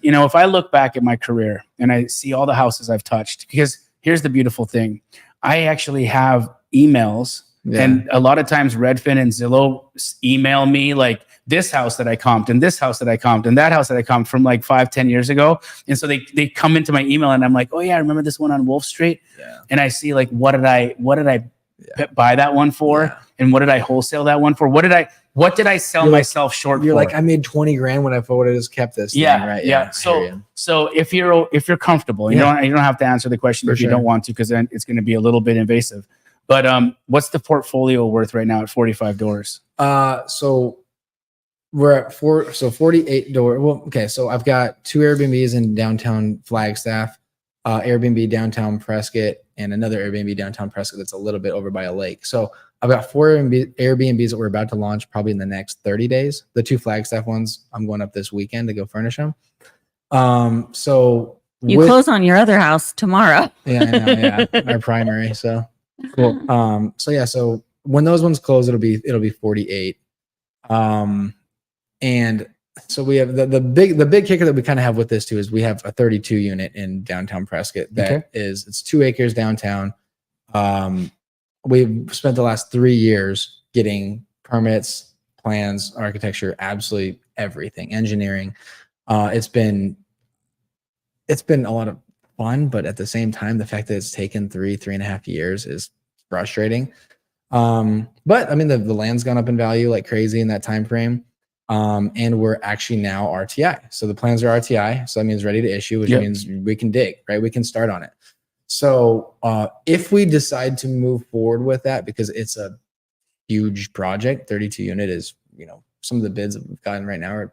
if I look back at my career and I see all the houses I've touched, because here's the beautiful thing. I actually have emails, and a lot of times Redfin and Zillow email me like this house that I comped and this house that I comped and that house that I comped from like 5-10 years ago. And so they come into my email and I'm like, oh yeah, I remember this one on Wolf Street. Yeah. And I see like, what did I buy that one for? Yeah. And what did I wholesale that one for? What did I sell You're like- myself short You're for? like, I made 20 grand when I would have just kept this. Yeah, thing, right? yeah. I hear you. So if you're comfortable, you Yeah. don't have to answer the question For if you sure. don't want to, because then it's going to be a little bit invasive. But what's the portfolio worth right now at 45 doors? So we're at 48 door. Well, okay. So I've got 2 Airbnbs in downtown Flagstaff, Airbnb downtown Prescott, and another Airbnb downtown Prescott that's a little bit over by a lake. So I've got 4 Airbnbs that we're about to launch probably in the next 30 days. The 2 Flagstaff ones, I'm going up this weekend to go furnish them. So You close on your other house tomorrow. yeah, I know, yeah, our primary. So cool. So when those ones close, it'll be 48. And so we have the big kicker that we kind of have with this too is we have a 32 unit in downtown Prescott that it's 2 acres downtown. We've spent the last 3 years getting permits, plans, architecture, absolutely everything, engineering. It's been a lot of fun, but at the same time, the fact that it's taken 3.5 years is frustrating. But I mean, the land's gone up in value like crazy in that time frame. And we're actually now RTI. So the plans are RTI. So that means ready to issue, which means we can dig, right? We can start on it. So if we decide to move forward with that, because it's a huge project, 32 unit is, some of the bids that we've gotten right now are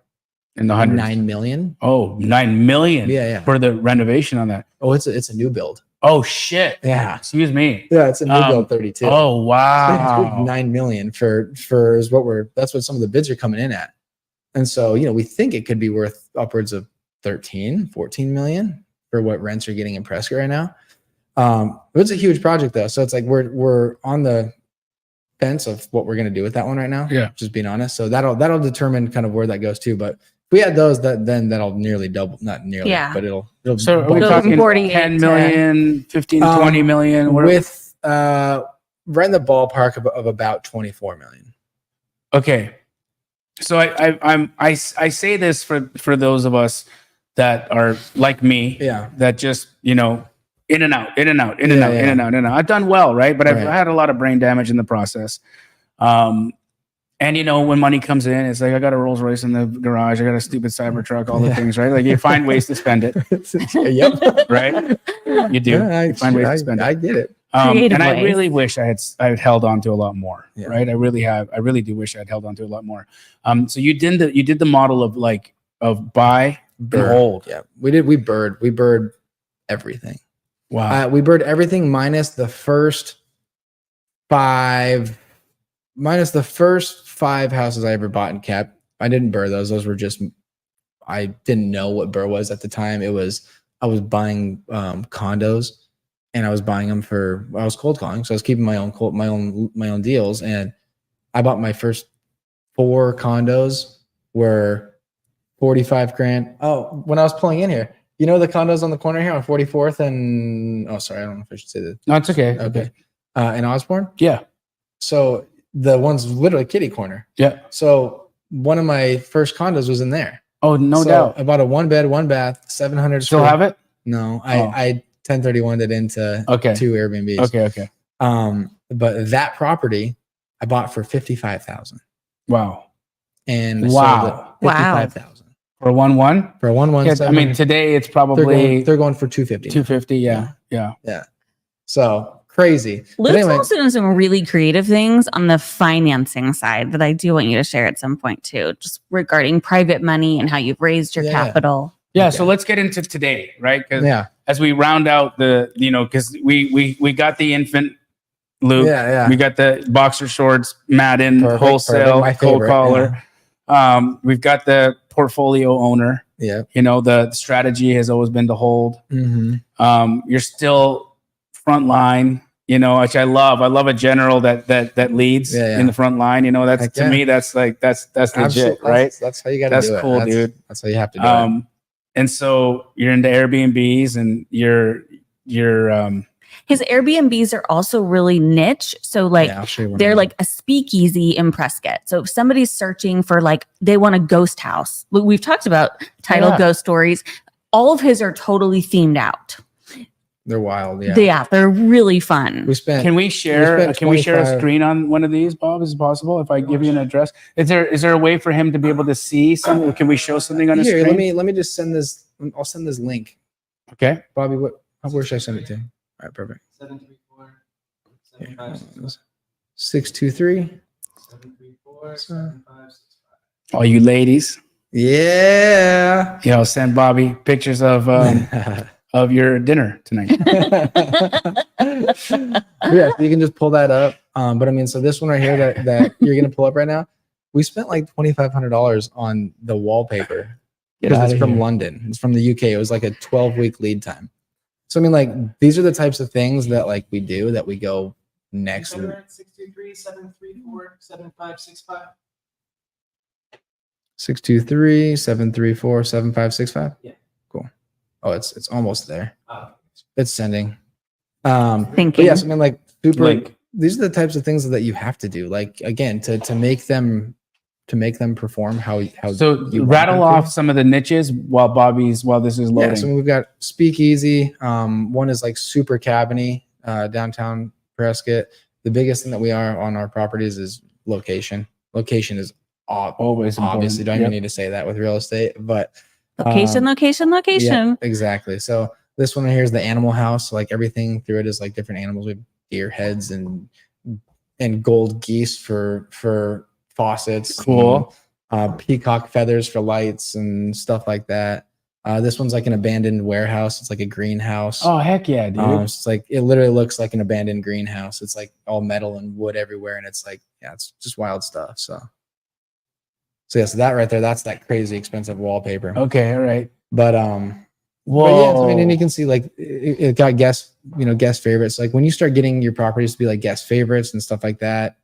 In the hundreds. 9 million. Oh, 9 million. Yeah. For the renovation on that. Oh, it's a new build. Oh shit. Yeah. Excuse me. Yeah, it's a new build 32. Oh wow. 9 million for is that's what some of the bids are coming in at. And so, we think it could be worth upwards of 13, 14 million for what rents are getting in Prescott right now. It's a huge project though. So it's like we're on the fence of what we're going to do with that one right now. Yeah. Just being honest. So that'll determine kind of where that goes to. But if we had those, then that'll nearly double, not nearly, but it'll So are we Go talking from 48 10 to- million, 15, 20 million? with right in the ballpark of about 24 million. Okay. So I say this for those of us that are like me, that just, in and out. I've done well, right? But I've had a lot of brain damage in the process. And when money comes in, it's like I got a Rolls Royce in the garage, I got a stupid Cybertruck, all the things, right? Like you find ways to spend it. Yep. Right? You do. You find ways to spend it. I get it. And I really wish I had held on to a lot more, right? I really do wish I had held on to a lot more. So you did the model of buy and hold. Yeah, we did. We bird everything. Wow. We bird everything minus the first 5 houses I ever bought and kept. I didn't burr those. Those were just, I didn't know what burr was at the time. I was buying condos. And I was buying them I was cold calling. So I was keeping my own deals. And I bought my first 4 condos were 45 grand. Oh, when I was pulling in here, you know the condos on the corner here on 44th and sorry, I don't know if I should say that. No, it's okay. Okay. In Osborne. Yeah. So the one's literally kitty corner. Yeah. So one of my first condos was in there. Oh, no doubt. I bought a 1 bed, 1 bath, 700. Still have it? No, I 1031'd it into 2 Airbnbs. Okay. But that property I bought for 55,000. Wow. And Wow. 55,000 for a 1-1. for a 1-1. Yeah, I mean, today it's probably they're going for 250. 250. Yeah. So crazy. But Luke's anyway, also doing some really creative things on the financing side that I do want you to share at some point too, just regarding private money and how you've raised your capital. Yeah. So let's get into today, right? Because as we round out because we got the infant Luke, we got the boxer shorts, Madden, wholesale, cold collar. We've got the portfolio owner. Yeah. The strategy has always been to hold. Mm-hmm. You're still front line, which I love. I love a general that leads in the front line. That's to me, that's legit, right? That's how you got to do it. That's cool, dude. That's how you have to do it. And so you're into Airbnbs and you're his Airbnbs are also really niche. So they're like a speakeasy in Prescott. So if somebody's searching for they want a ghost house, we've talked about title ghost stories. All of his are totally themed out. They're wild. They're really fun. Can we share a screen on one of these, Bob? Is it possible if I give you an address? Is there a way for him to be able to see something? Can we show something on a screen? Let me just send this. I'll send this link. Okay. Bobby, where should I send it to? All right, perfect. 623 All you ladies. Yeah. Send Bobby pictures of of your dinner tonight. So you can just pull that up. But I mean, so this one right here that you're gonna pull up right now, we spent like $2,500 on the wallpaper because it's from London. It's from the UK. It was like a 12-week lead time. So I mean, these are the types of things that we do that we go next. 623-734-7565. 623-734-7565. Yeah. Cool. Oh, it's almost there. Oh. It's sending. Thank But you. yes, I mean, these are the types of things that you have to do. Again, to make them perform how So you rattle off some of the niches while this is loading. Yeah, so we've got speakeasy. One is super cabiny, downtown Prescott. The biggest thing that we are on our properties is location. Location is always obviously important. Don't even need to say that with real estate, but Location. yeah, exactly. So this one here is the animal house. So everything through it is different animals. We have deer heads and gold geese for faucets. Cool. And, peacock feathers for lights and stuff like that. This one's an abandoned warehouse. It's a greenhouse. Oh, heck yeah, dude. It's it literally looks like an abandoned greenhouse. It's all metal and wood everywhere. And it's it's just wild stuff. So yeah, so that right there, that's that crazy expensive wallpaper. Okay. All right. But Whoa. yeah, I mean, and you can see it got guest favorites. When you start getting your properties to be guest favorites and stuff like that,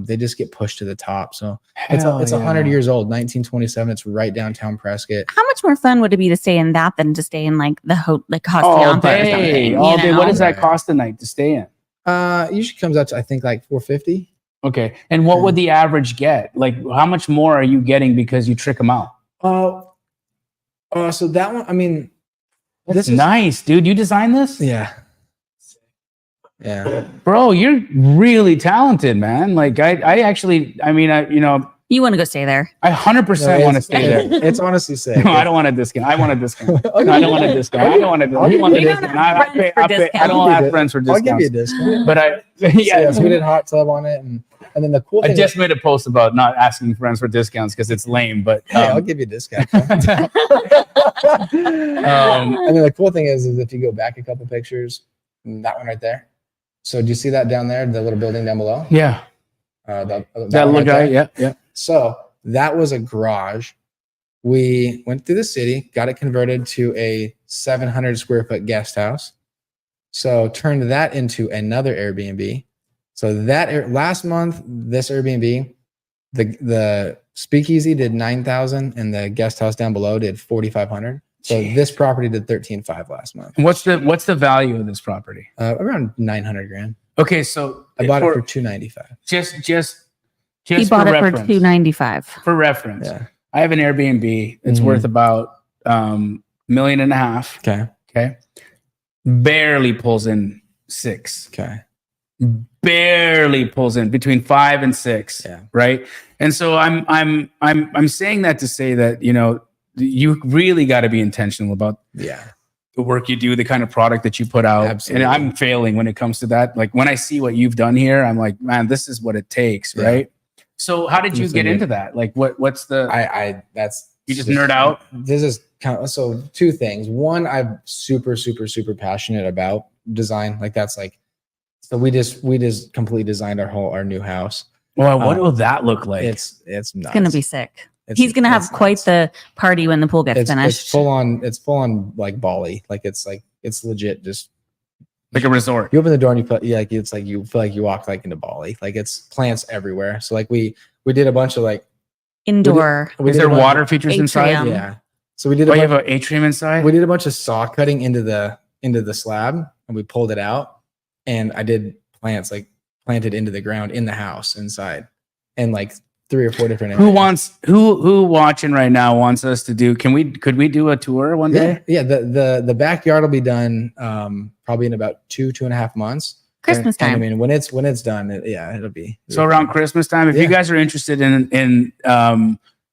they just get pushed to the top. So it's 100 years old, 1927. It's right downtown Prescott. How much more fun would it be to stay in that than to stay in Hacienda all or something? All day. What does that cost a night to stay in? Usually comes out to I think $450. Okay. And what would the average get? How much more are you getting because you trick them out? So that one, I mean, this is nice, dude. You designed this? Yeah. Bro, you're really talented, man. I actually, you want to go stay there? I 100% want to stay there. It's honestly sick. No, I don't want a discount. I want a discount. No, I don't want a discount. I don't want a discount. You want a discount. I don't have friends for discounts. I'll give you a discount. But so we did hot tub on it, and then the cool thing. I just made a post about not asking friends for discounts because it's lame. But I'll give you a discount. And then the cool thing is if you go back a couple pictures, that one right there. So do you see that down there, the little building down below? Yeah. That little guy. Yeah. So that was a garage. We went through the city, got it converted to a 700 square foot guest house. So turned that into another Airbnb. So that last month, this Airbnb, The speakeasy did 9,000 and the guest house down below did 4,500. So Jeez. this property did 13.5 last month. And what's the value of this property? Around 900 grand. Okay, so I bought it for 295. just He for bought it for reference. $295. For reference, Yeah. I have an Airbnb. It's Mhm. worth about $1.5 million. Okay. Okay, barely pulls in 6. Okay. Barely pulls in between 5 and 6. Yeah. Right. And so I'm saying that to say that, you know, you really got to be intentional about Yeah. the work you do, the kind of product that you put out. Absolutely. And I'm failing when it comes to that. Like when I see what you've done here, I'm like, man, this is what it takes. Yeah. Right. So how did you Absolutely. get into that? Like what's the, That's you just nerd out? This is kind of, so 2 things. One, I'm super passionate about design. Like that's like, so we just completely designed our new house. well, what will that look like? It's nuts. It's going to be sick. It's- He's going to have it's quite nuts. the party when the pool gets It's finished. full on like Bali. Like it's legit. Just Like a resort. you open the door and you feel like it's like you feel like you walk like into Bali. Like it's plants everywhere. So like we did a bunch of like Indoor. we Is did there a bunch water of- features inside? Atrium. Yeah. So we did Oh, a you bunch, have an atrium inside? we did a bunch of saw cutting into the slab and we pulled it out and I did plants like planted into the ground in the house inside and like 3 or 4 different areas. Who watching right now wants us to do, could we do a tour one day? Yeah. The backyard will be done probably in about 2.5 months. Christmas And I time. mean, when it's done, it'll be So around Christmas time, if you Yeah. guys are interested in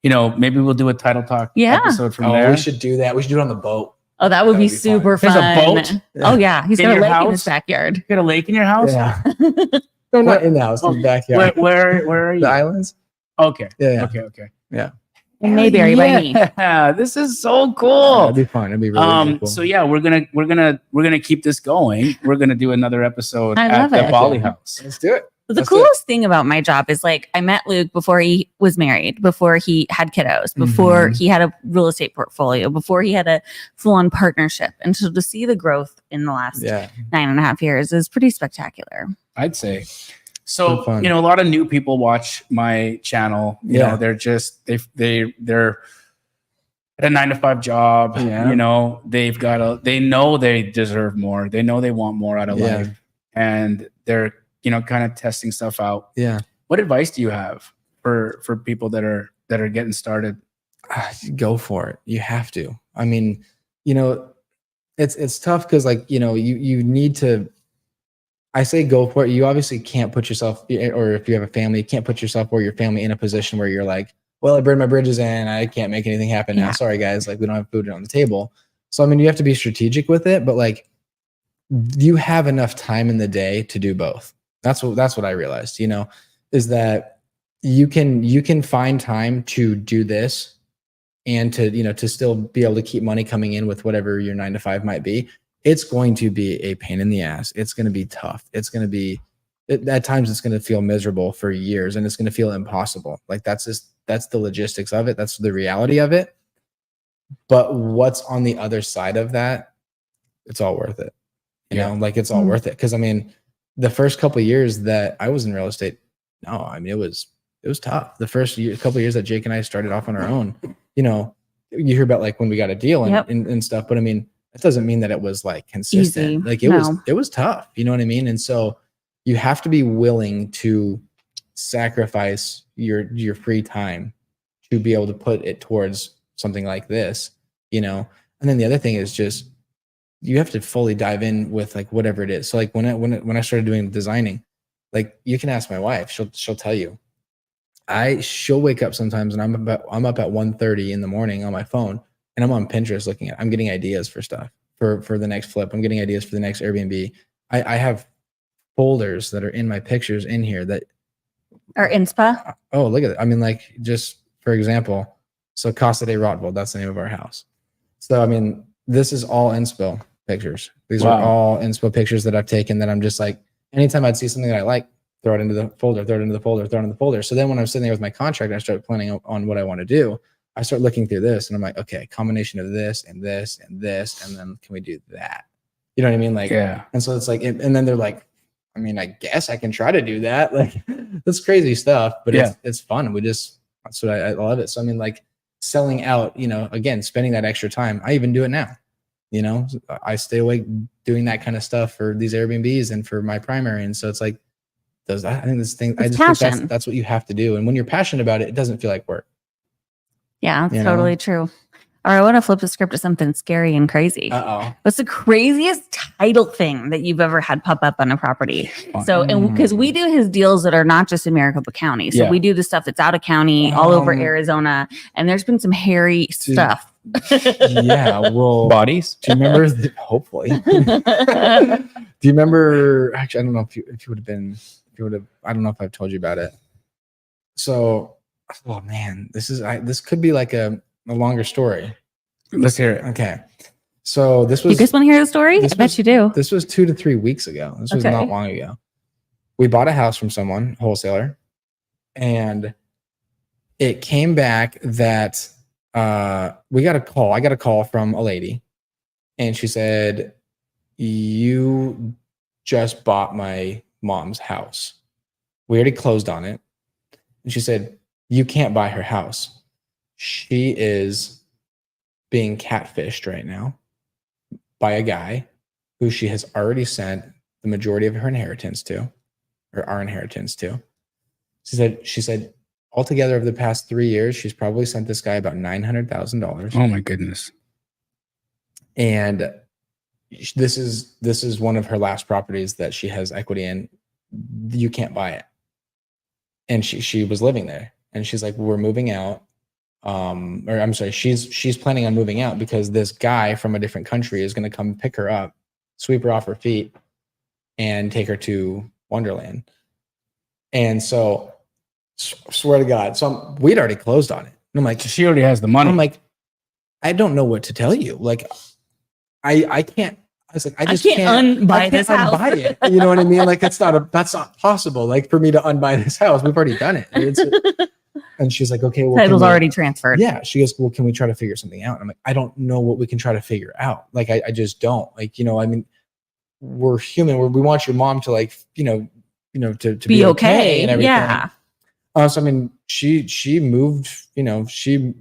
you know, maybe we'll do a title talk Yeah. episode from Oh, there. we should do that. We should do it on the boat. Oh, that would That be would be fun. super There's a fun. boat? Oh, yeah. He's In got a your lake in house? his backyard. You got a lake in your house? Yeah. No, not in the house, in the backyard. Where are you? The islands. Okay. Yeah. Okay. In Mayberry by me. Yeah, this is so That'd cool. be fun. It'd be really cool. So yeah, we're gonna keep this going. We're gonna do another episode I at love the it. Bali house. Let's do it. The Let's do coolest thing about my job is like I met Luke before he was married, before he had kiddos, before he had a real estate portfolio, before he had a full-on partnership. And so to see the growth in the last Yeah. 9.5 years is pretty spectacular. I'd say. So So fun. you know, a lot of new people watch my channel. You Yeah. know, they're just they're at a 9-to-5 job. Yeah. You know, they know they deserve more. They know they want more out of Yeah. life, and they're kind of testing stuff out. Yeah. What advice do you have for people that are getting started? Go for it. You have to. I mean, it's tough because like, you need to, I say go for it. You obviously can't put yourself, or if you have a family, you can't put yourself or your family in a position where you're like, well, I burned my bridges and I can't make anything happen now. Yeah. Sorry guys. Like we don't have food on the table. So, I mean, you have to be strategic with it, but like you have enough time in the day to do both. That's what I realized, is that you can find time to do this and to still be able to keep money coming in with whatever your 9-to-5 might be. It's going to be a pain in the ass. It's going to be tough. It's going to be, at times it's going to feel miserable for years and it's going to feel impossible. Like that's the logistics of it. That's the reality of it. But what's on the other side of that, it's all worth it. Like it's all worth it. Cause I mean, the first couple of years that I was in real estate, no, I mean, it was tough. The first couple of years that Jake and I started off on our own, you hear about like when we got a deal and stuff, but I mean, that doesn't mean that it was like consistent. Easy. Like it was tough. You know what I mean? And so you have to be willing to sacrifice your free time to be able to put it towards something like this, and then the other thing is just, you have to fully dive in with like whatever it is. So like when I started doing designing, like you can ask my wife, she'll tell you, she'll wake up sometimes and I'm up at 1:30 in the morning on my phone and I'm on Pinterest I'm getting ideas for stuff for the next flip. I'm getting ideas for the next Airbnb. I have folders that are in my pictures in here that Or inspa. oh, look at it. I mean, like just for example, so Casa de Rotvold, that's the name of our house. So, I mean, this is all inspo pictures. These Wow. are all inspo pictures that I've taken that I'm just like, anytime I'd see something that I like, throw it into the folder, throw it into the folder, throw it in the folder. So then when I'm sitting there with my contract, I start planning on what I want to do. I start looking through this and I'm like, okay, combination of this and this and this, and then can we do that? You know what I mean? Like, Yeah. and so it's like, and then they're like I mean, I guess I can try to do that. Like, that's crazy stuff, but it's fun. That's what I love it. So, I mean, like selling out, you know, again, spending that extra time. I even do it now. You know, I stay awake doing that kind of stuff for these Airbnbs and for my primary. And so it's like, I think this thing, I just think that's what you have to do. And when you're passionate about it, it doesn't feel like work. Yeah, it's totally true. All right, I want to flip the script to something scary and crazy. What's the craziest title thing that you've ever had pop up on a property? So, and because we do his deals that are not just in Maricopa County. So we do the stuff that's out of county, all over Arizona. And there's been some hairy stuff. Yeah, well, bodies. Do you remember? Hopefully. Do you remember? Actually, I don't know if you would have been. If you would have. I don't know if I've told you about it. So, oh man, this could be like a longer story. Let's hear it. Okay. So this was. You guys want to hear the story? I bet you do. This was 2 to 3 weeks ago. This was not long ago. We bought a house from someone, wholesaler, and it came back that we got a call. I got a call from a lady, and she said, "You just bought my mom's house. We already closed on it." And she said, "You can't buy her house. She is being catfished right now by a guy who she has already sent the majority of her inheritance to, or our inheritance to." She said, altogether over the past 3 years, she's probably sent this guy about $900,000. Oh my goodness. And this is one of her last properties that she has equity in. You can't buy it. And she was living there, and she's like, "We're moving out." Or I'm sorry, she's planning on moving out because this guy from a different country is going to come pick her up, sweep her off her feet, and take her to Wonderland. And so, swear to God, so we'd already closed on it. And I'm like, she already has the money. I'm like, I don't know what to tell you. Like, I can't. I was like, I can't unbuy this house. Unbuy it. You know what I mean? Like, that's not possible. Like, for me to unbuy this house, we've already done it. And she's like, "Okay, well, title's already transferred." Yeah. She goes, "Well, can we try to figure something out?" And I'm like, "I don't know what we can try to figure out. Like, I just don't. Like, you know, I mean, we're human. We want your mom to, like, you know, to be okay and everything." Yeah. So I mean, she moved. You know,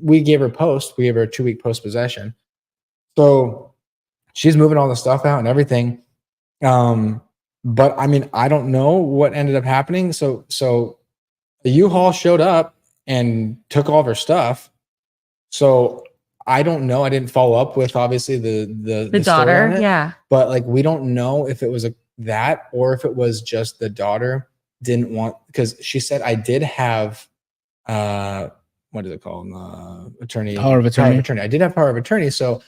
we gave her a 2-week post possession. So she's moving all the stuff out and everything. But I mean, I don't know what ended up happening. So the U-Haul showed up and took all of her stuff. So I don't know. I didn't follow up with obviously the daughter. Yeah. But like, we don't know if it was that or if it was just the daughter didn't want, because she said, "I did have what is it called? Attorney. Power of attorney. I did have power of attorney. So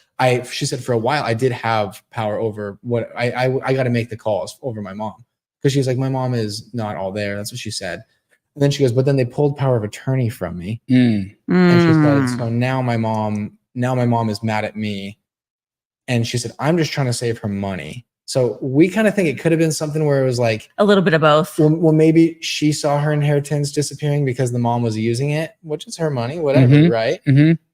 she said for a while I did have power over what I got to make the calls over my mom, because she's like, my mom is not all there. That's what she said. And then she goes, but then they pulled power of attorney from me. And she said, so now my mom is mad at me. And she said, I'm just trying to save her money. So we kind of think it could have been something where it was like a little bit of both. Well, maybe she saw her inheritance disappearing because the mom was using it, which is her money, whatever, right? And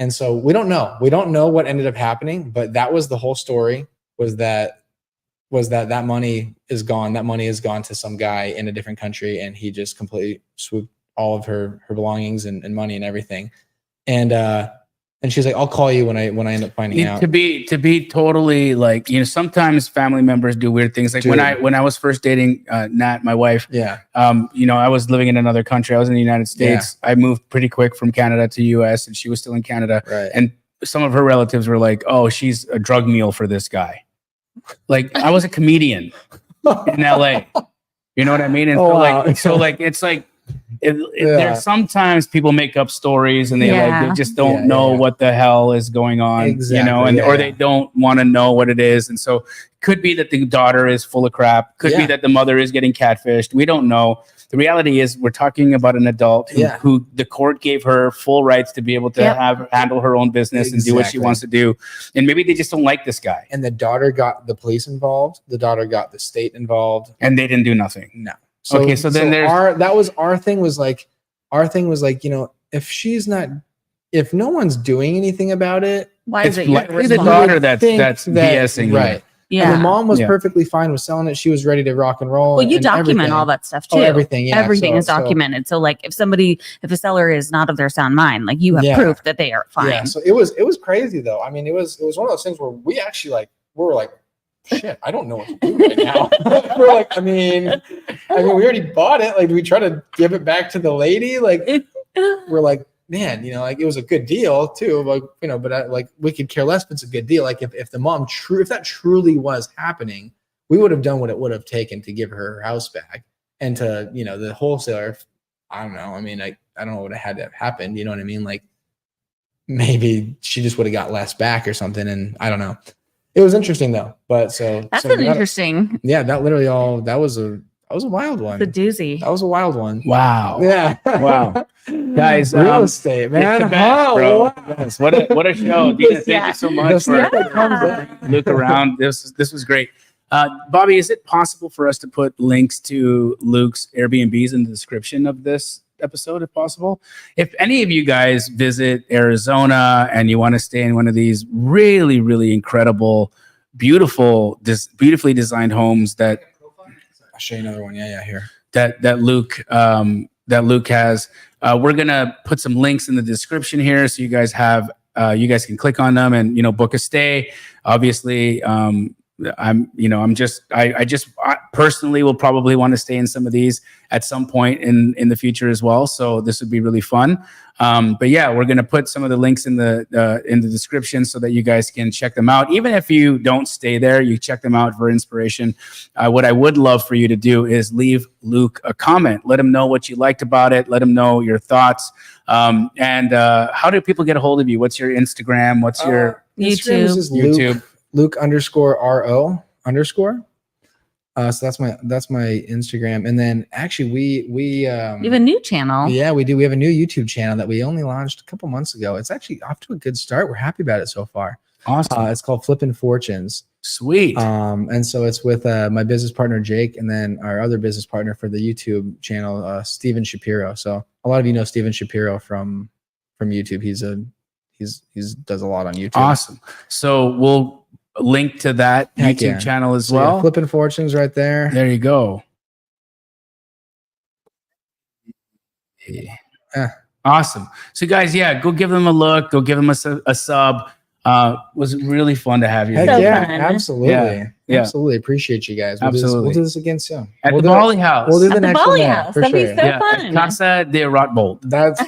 so we don't know. We don't know what ended up happening, but that was the whole story. Was that money is gone. That money is gone to some guy in a different country, and he just completely swooped all of her belongings and money and everything. And she's like, I'll call you when I end up finding out. To be totally like, you know, sometimes family members do weird things. Like when I was first dating Nat, my wife, you know, I was living in another country. I was in the United States. I moved pretty quick from Canada to US, and she was still in Canada. Right. And some of her relatives were like, oh, she's a drug mule for this guy. Like, I was a comedian in LA. You know what I mean? And it's like, there's sometimes people make up stories and they just don't know what the hell is going on, you know, and or they don't want to know what it is. And so could be that the daughter is full of crap. Could be that the mother is getting catfished. We don't know. The reality is we're talking about an adult who the court gave her full rights to be able to handle her own business and do what she wants to do. And maybe they just don't like this guy. And the daughter got the police involved. The daughter got the state involved. And they didn't do nothing. No. So then our thing was like, you know, if no one's doing anything about it, why is it the daughter that's BSing, right? Yeah. And the mom was Yeah. perfectly fine with selling it. She was ready to rock and roll. Well, you and document everything. all that stuff too. Oh, everything. Yeah. Everything So- is documented. So like if a seller is not of their sound mind, like you have Yeah. proof that they are fine. Yeah. So it was crazy though. I mean, it was one of those things where we actually we were like, shit, I don't know what to do right now. We're like, I mean, we already bought it. Like, do we try to give it back to the lady? Like, we're like, man, like it was a good deal too. Like, but we could care less if it's a good deal. Like if the mom if that truly was happening, we would have done what it would have taken to give her house back. And to, the wholesaler, I don't know. I mean, I don't know what had to have happened. You know what I mean? Like maybe she just would have got less back or something. And I don't know. It was interesting though. But that's an interesting. Yeah, that was a wild one. The doozy. That was a wild one. Wow. Yeah. Wow. Guys, real estate, man. It's the best, bro. Wow. Yes. What a show. Dena, thank you so much for Yeah. Luke around. This was great. Bobby, is it possible for us to put links to Luke's Airbnbs in the description of this episode, if possible? If any of you guys visit Arizona and you want to stay in one of these really, really incredible, beautifully designed homes that I'll show you another one. Yeah, here. that Luke has, we're gonna put some links in the description here so you guys can click on them and book a stay. Obviously, I personally will probably want to stay in some of these at some point in the future as well. So this would be really fun. But yeah, we're going to put some of the links in the description so that you guys can check them out. Even if you don't stay there, you check them out for inspiration. What I would love for you to do is leave Luke a comment. Let him know what you liked about it. Let him know your thoughts. And how do people get a hold of you? What's your Instagram? What's your Instagram is just YouTube? Luke_RO_. So that's my Instagram. And then actually we You have a new channel. yeah, we do. We have a new YouTube channel that we only launched a couple months ago. It's actually off to a good start. We're happy about it so far. Awesome. It's called Flippin' Fortunes. Sweet. And so it's with my business partner Jake, and then our other business partner for the YouTube channel, Steven Shapiro. So a lot of you know Steven Shapiro from YouTube. He does a lot on YouTube. Awesome. So we'll link to that Heck YouTube yeah. channel as So, yeah, well. Flippin' Fortunes right there. There you go. Awesome. So guys, yeah, go give them a look. Go give them a sub. Was really fun to have you. Heck So yeah, fun. absolutely. Yeah. Absolutely. Appreciate you guys. Absolutely. We'll do this again soon. At We'll the do it- Bali House. We'll do the At the next Bali one there, House. for That'd be sure. so yeah, fun. Casa de Rotvold. That's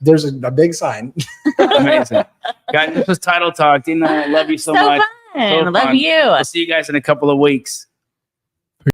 there's a big sign. Amazing. Guys, this was Title Talk. Dena, I love you so much. Fun. So Love fun. you. I'll see you guys in a couple of weeks.